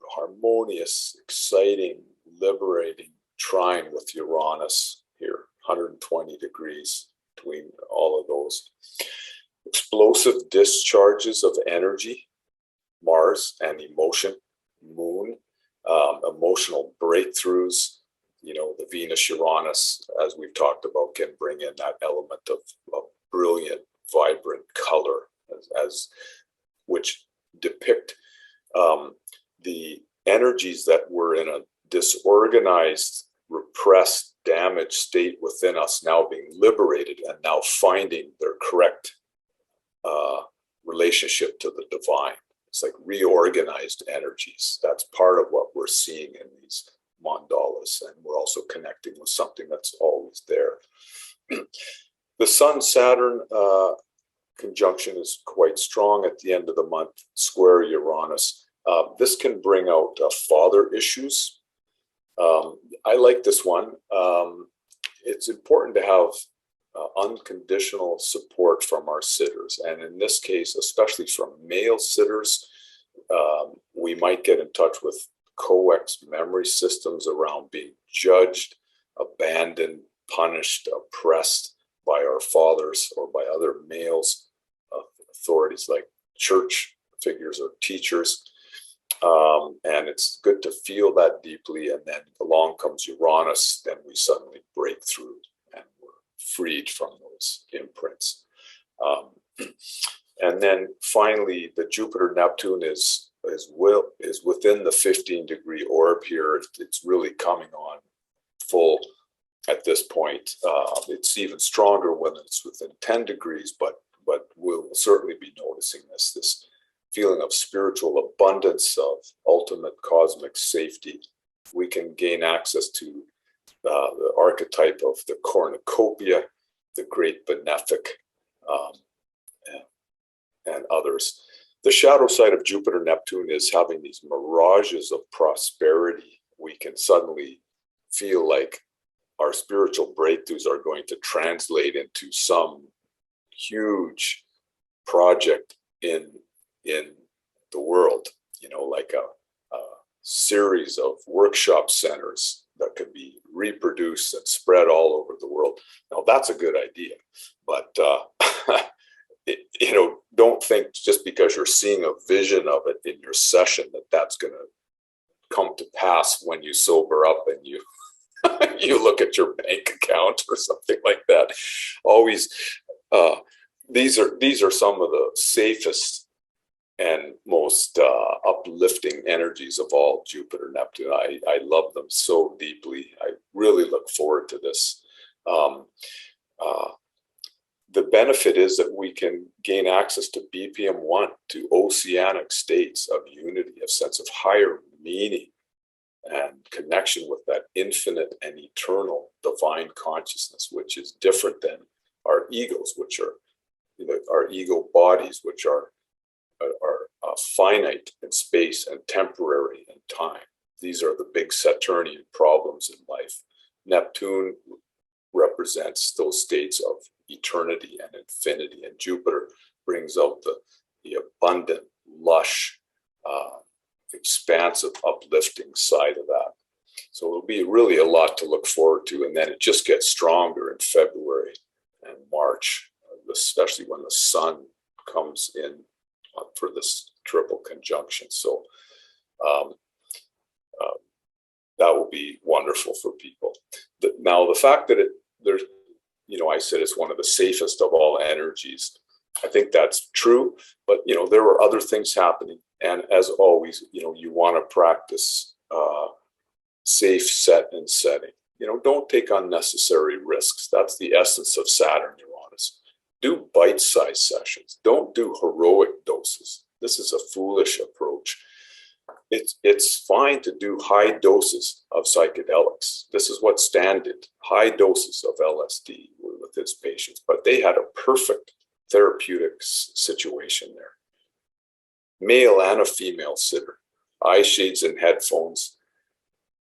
harmonious, exciting, liberating trine with Uranus here, 120 degrees between all of those. Explosive discharges of energy, Mars and emotion, Moon, emotional breakthroughs. You know, the Venus-Uranus, as we've talked about, can bring in that element of brilliant, vibrant color, as which depict the energies that were in a disorganized, repressed, damaged state within us now being liberated and now finding their correct relationship to the divine. It's like reorganized energies. That's part of what we're seeing in these mandalas, and we're also connecting with something that's always there. The Sun-Saturn conjunction is quite strong at the end of the month, square Uranus. This can bring out father issues. I like this one. It's important to have unconditional support from our sitters. And in this case, especially from male sitters, we might get in touch with coex memory systems around being judged, abandoned, punished, oppressed by our fathers or by other males, authorities like church figures or teachers. And it's good to feel that deeply. And then along comes Uranus, then we suddenly break through and we're freed from those imprints. And then finally, the Jupiter-Neptune is within the 15-degree orb here. It's really coming on full at this point. It's even stronger when it's within 10 degrees, but we'll certainly be noticing this feeling of spiritual abundance, of ultimate cosmic safety. We can gain access to the archetype of the cornucopia, the great benefic, and others. The shadow side of Jupiter-Neptune is having these mirages of prosperity. We can suddenly feel like our spiritual breakthroughs are going to translate into some huge project in the world, you know, like a series of workshop centers that could be reproduced and spread all over the world. Now, that's a good idea, but you know, don't think just because you're seeing a vision of it in your session that that's going to come to pass when you sober up and you you look at your bank account or something like that. Always, these are some of the safest and most uplifting energies of all, Jupiter, Neptune. I love them so deeply. I really look forward to this. The benefit is that we can gain access to BPM-1, to oceanic states of unity, a sense of higher meaning and connection with that infinite and eternal divine consciousness, which is different than our egos, which are, you know, our ego bodies, which are finite in space and temporary in time. These are the big Saturnian problems in life. Neptune represents those states of eternity and infinity, and Jupiter brings out the abundant, lush, expansive, uplifting side of that. So it'll be really a lot to look forward to, and then it just gets stronger in February and March, especially when the sun comes in for this triple conjunction. So that will be wonderful for people. Now, the fact that there's, you know, I said it's one of the safest of all energies. I think that's true, but, you know, there are other things happening. And as always, you know, you want to practice safe set and setting. You know, don't take unnecessary risks. That's the essence of Saturn, Uranus. Do bite-sized sessions. Don't do heroic doses. This is a foolish approach. It's fine to do high doses of psychedelics. This is what Stan did, high doses of LSD with his patients, but they had a perfect therapeutic situation there. Male and a female sitter, eye shades and headphones,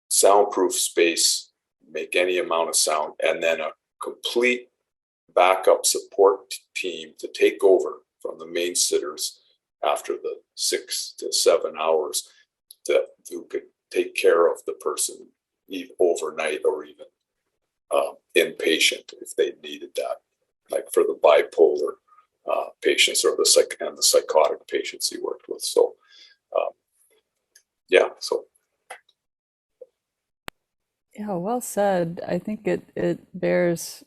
soundproof space, make any amount of sound, and then a complete backup support team to take over from the main sitters after the 6 to 7 hours, who could take care of the person overnight or even inpatient if they needed that, like for the bipolar patients or the psychotic patients he worked with. So yeah, well said. I think it bears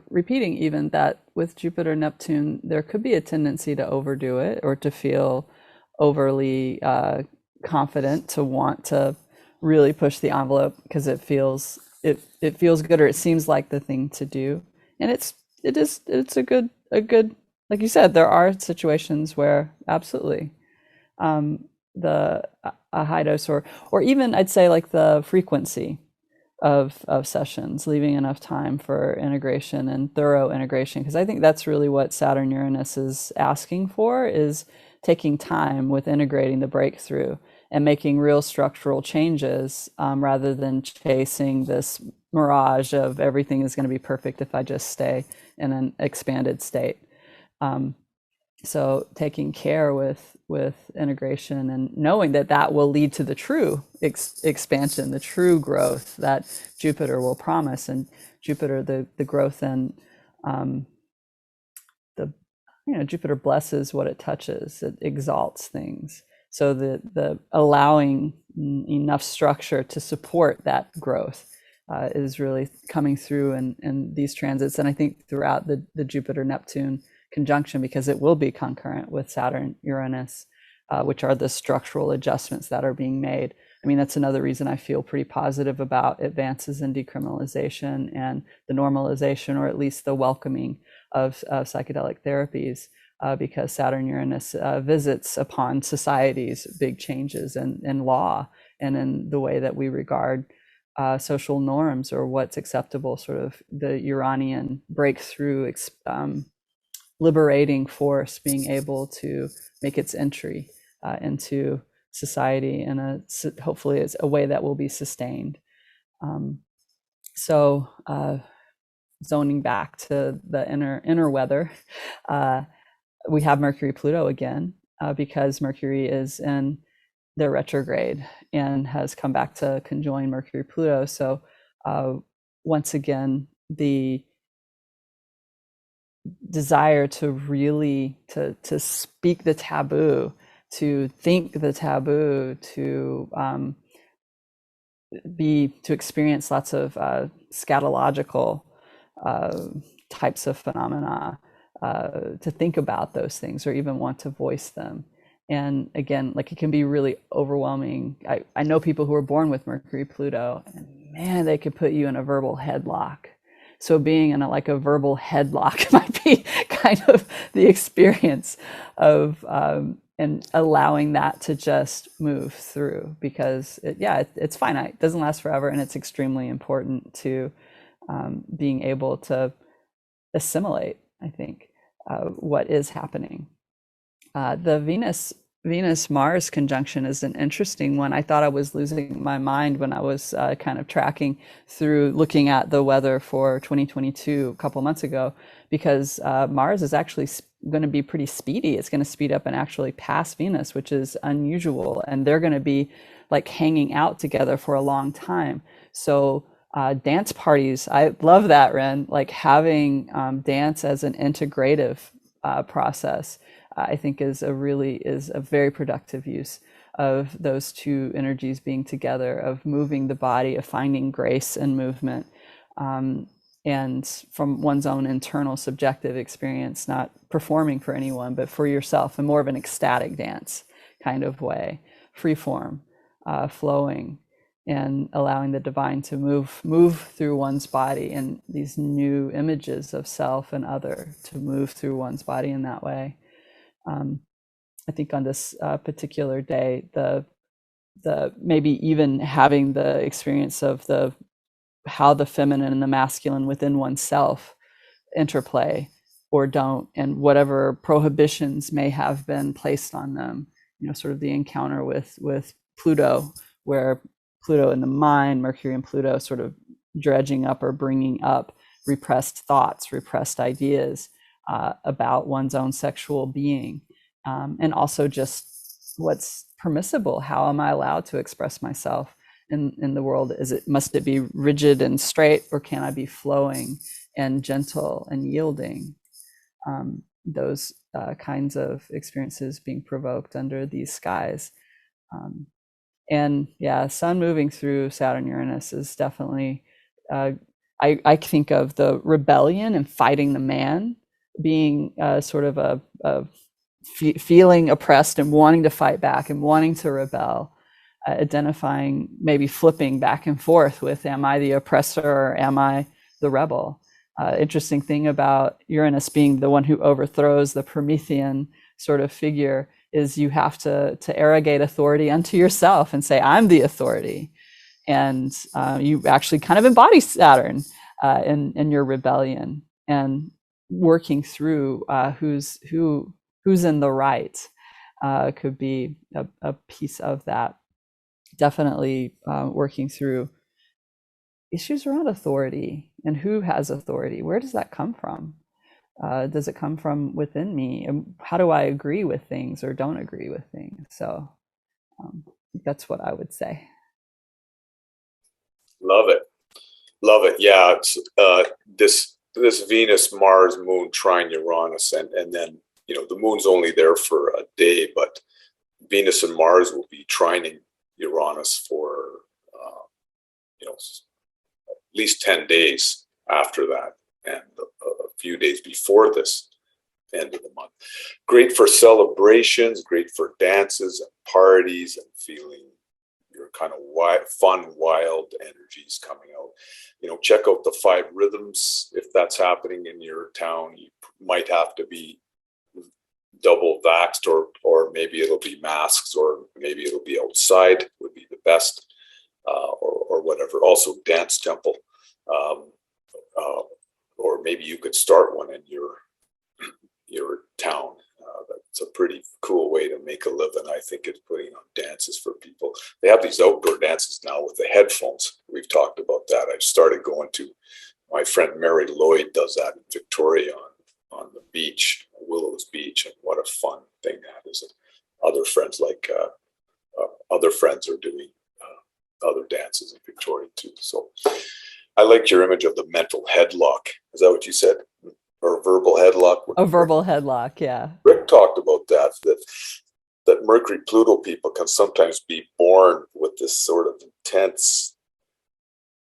repeating even that with Jupiter Neptune, there could be a tendency to overdo it or to feel overly confident, to want to really push the envelope because it feels good, or it seems like the thing to do. And it's a good, like you said, there are situations where absolutely a high dose or even I'd say like the frequency of sessions, leaving enough time for integration and thorough integration, because I think that's really what Saturn Uranus is asking for, is taking time with integrating the breakthrough and making real structural changes, rather than chasing this mirage of everything is going to be perfect if I just stay in an expanded state. So taking care with integration and knowing that will lead to the true expansion, the true growth that Jupiter will promise. And Jupiter, the growth and Jupiter blesses what it touches. It exalts things. So the allowing enough structure to support that growth is really coming through in these transits. And I think throughout the Jupiter-Neptune conjunction, because it will be concurrent with Saturn-Uranus, which are the structural adjustments that are being made. I mean, that's another reason I feel pretty positive about advances in decriminalization and the normalization, or at least the welcoming of psychedelic therapies, because Saturn-Uranus visits upon society's big changes in law and in the way that we regard social norms, or what's acceptable, sort of the Uranian breakthrough, liberating force being able to make its entry into society in hopefully it's a way that will be sustained. So zoning back to the inner weather, we have Mercury Pluto again, because Mercury is in their retrograde and has come back to conjoin Mercury Pluto. So once again, the desire to really to speak the taboo, to think the taboo, to experience lots of scatological types of phenomena, to think about those things or even want to voice them. And again, like, it can be really overwhelming. I know people who are born with Mercury Pluto, and man, they could put you in a verbal headlock. So being in a verbal headlock might be kind of the experience of and allowing that to just move through, because it's finite, it doesn't last forever, and it's extremely important to being able to assimilate, I think, what is happening. The Venus-Mars conjunction is an interesting one. I thought I was losing my mind when I was kind of tracking through, looking at the weather for 2022 a couple months ago, because Mars is actually going to be pretty speedy. It's going to speed up and actually pass Venus, which is unusual. And they're going to be like hanging out together for a long time. So dance parties, I love that, Renn, like having dance as an integrative process, I think is a very productive use of those two energies being together, of moving the body, of finding grace in movement, and from one's own internal subjective experience, not performing for anyone, but for yourself, in more of an ecstatic dance kind of way, free form, flowing, and allowing the divine to move through one's body, and these new images of self and other to move through one's body in that way. I think on this particular day, the maybe even having the experience of how the feminine and the masculine within oneself interplay or don't, and whatever prohibitions may have been placed on them, sort of the encounter with Pluto, where Pluto in the mind, Mercury and Pluto sort of dredging up or bringing up repressed thoughts, repressed ideas about one's own sexual being, and also just what's permissible. How am I allowed to express myself in the world? Must it be rigid and straight, or can I be flowing and gentle and yielding? Those kinds of experiences being provoked under these skies. And yeah, Sun moving through Saturn Uranus is definitely, I think of the rebellion and fighting the man being sort of a feeling oppressed and wanting to fight back and wanting to rebel, identifying, maybe flipping back and forth with, am I the oppressor or am I the rebel? Interesting thing about Uranus being the one who overthrows the Promethean sort of figure is you have to arrogate authority unto yourself and say, I'm the authority. And you actually kind of embody Saturn in your rebellion and working through who's in the right could be a piece of that. Definitely working through issues around authority and who has authority. Where does that come from? Does it come from within me? And how do I agree with things or don't agree with things? So that's what I would say. Love it. Yeah, it's this Venus, Mars, Moon trine Uranus, and then the Moon's only there for a day, but Venus and Mars will be trining Uranus for at least 10 days after that, and a few days before this end of the month. Great for celebrations, great for dances and parties and feeling your kind of fun, wild energies coming out. Check out the 5 rhythms if that's happening in your town. You might have to be double vaxxed, or maybe it'll be masks, or maybe it'll be outside would be the best, or whatever. Also dance temple, or maybe you could start one in your town. That's a pretty cool way to make a living, I think, is putting on dances for people. They have these outdoor dances now with the headphones. We've talked about that. I've started going to, my friend Mary Lloyd does that in Victoria on the beach, Willows Beach, and what a fun thing that is. And other friends are doing other dances in Victoria too. So I liked your image of the mental headlock. Is that what you said? Or verbal headlock? A verbal headlock, yeah. Rick talked about that Mercury Pluto people can sometimes be born with this sort of intense,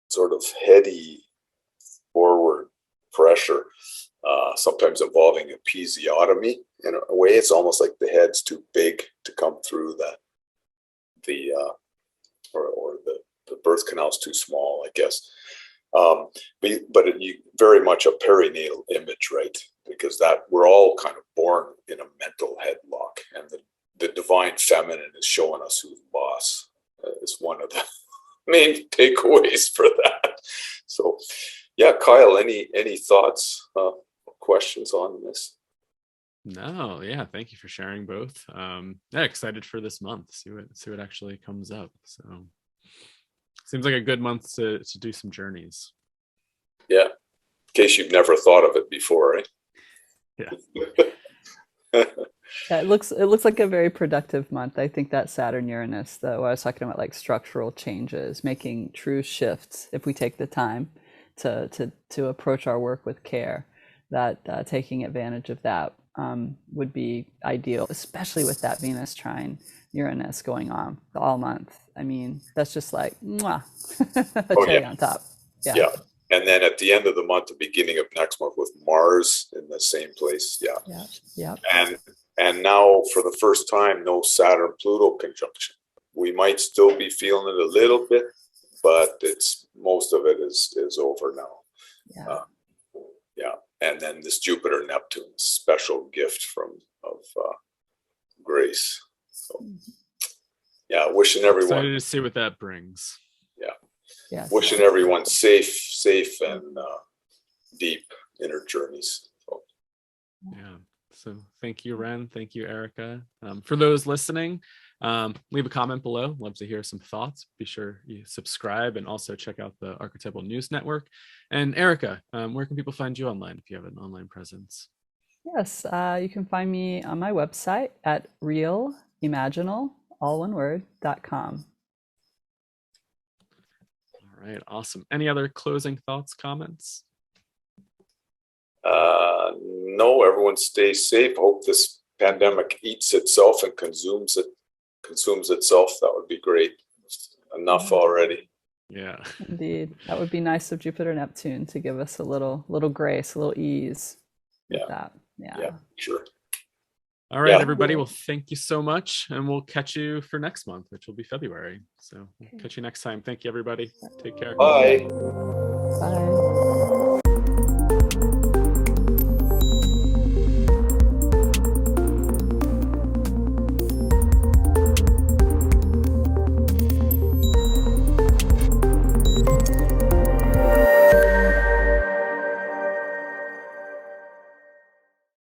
sort of heady forward pressure, sometimes involving episiotomy. In a way, it's almost like the head's too big to come through or the birth canal's too small, I guess. But very much a perinatal image, right? Because that we're all kind of born in a mental headlock, and the divine feminine is showing us who's boss. Is one of the main takeaways for that. So, yeah, Kyle, any thoughts, questions on this? No, yeah, thank you for sharing both. Yeah, excited for this month. See what actually comes up. So, seems like a good month to do some journeys. Yeah, in case you've never thought of it before, right? Yeah. Yeah, it looks like a very productive month. I think that Saturn Uranus, though, I was talking about like structural changes, making true shifts if we take the time to approach our work with care, that taking advantage of that would be ideal, especially with that Venus trine Uranus going on all month. I mean, that's just like mwah, a cherry on top. Yeah. And then at the end of the month, the beginning of next month, with Mars in the same place. Yeah. And now, for the first time, no Saturn Pluto conjunction. We might still be feeling it a little bit, but most of it is over now. Yeah. And then this Jupiter Neptune, special gift of grace. So, yeah, wishing everyone. Excited to see what that brings. Yes. Wishing everyone safe and deep inner journeys. So. Yeah. So thank you, Renn. Thank you, Erica. For those listening, Leave a comment below. Love to hear some thoughts. Be sure you subscribe and also check out the Archetypal News Network. And Erica, where can people find you online if you have an online presence? Yes, you can find me on my website at realimaginal, all one word, .com. All right, awesome. Any other closing thoughts, comments? No, everyone stay safe. Hope this pandemic eats itself and consumes itself. That would be great. Enough already. Yeah. Indeed. That would be nice of Jupiter Neptune to give us a little grace, a little ease with that. Yeah, sure. All right, everybody. Well, thank you so much. And we'll catch you for next month, which will be February. So we'll catch you next time. Thank you, everybody. Take care. Bye. Bye.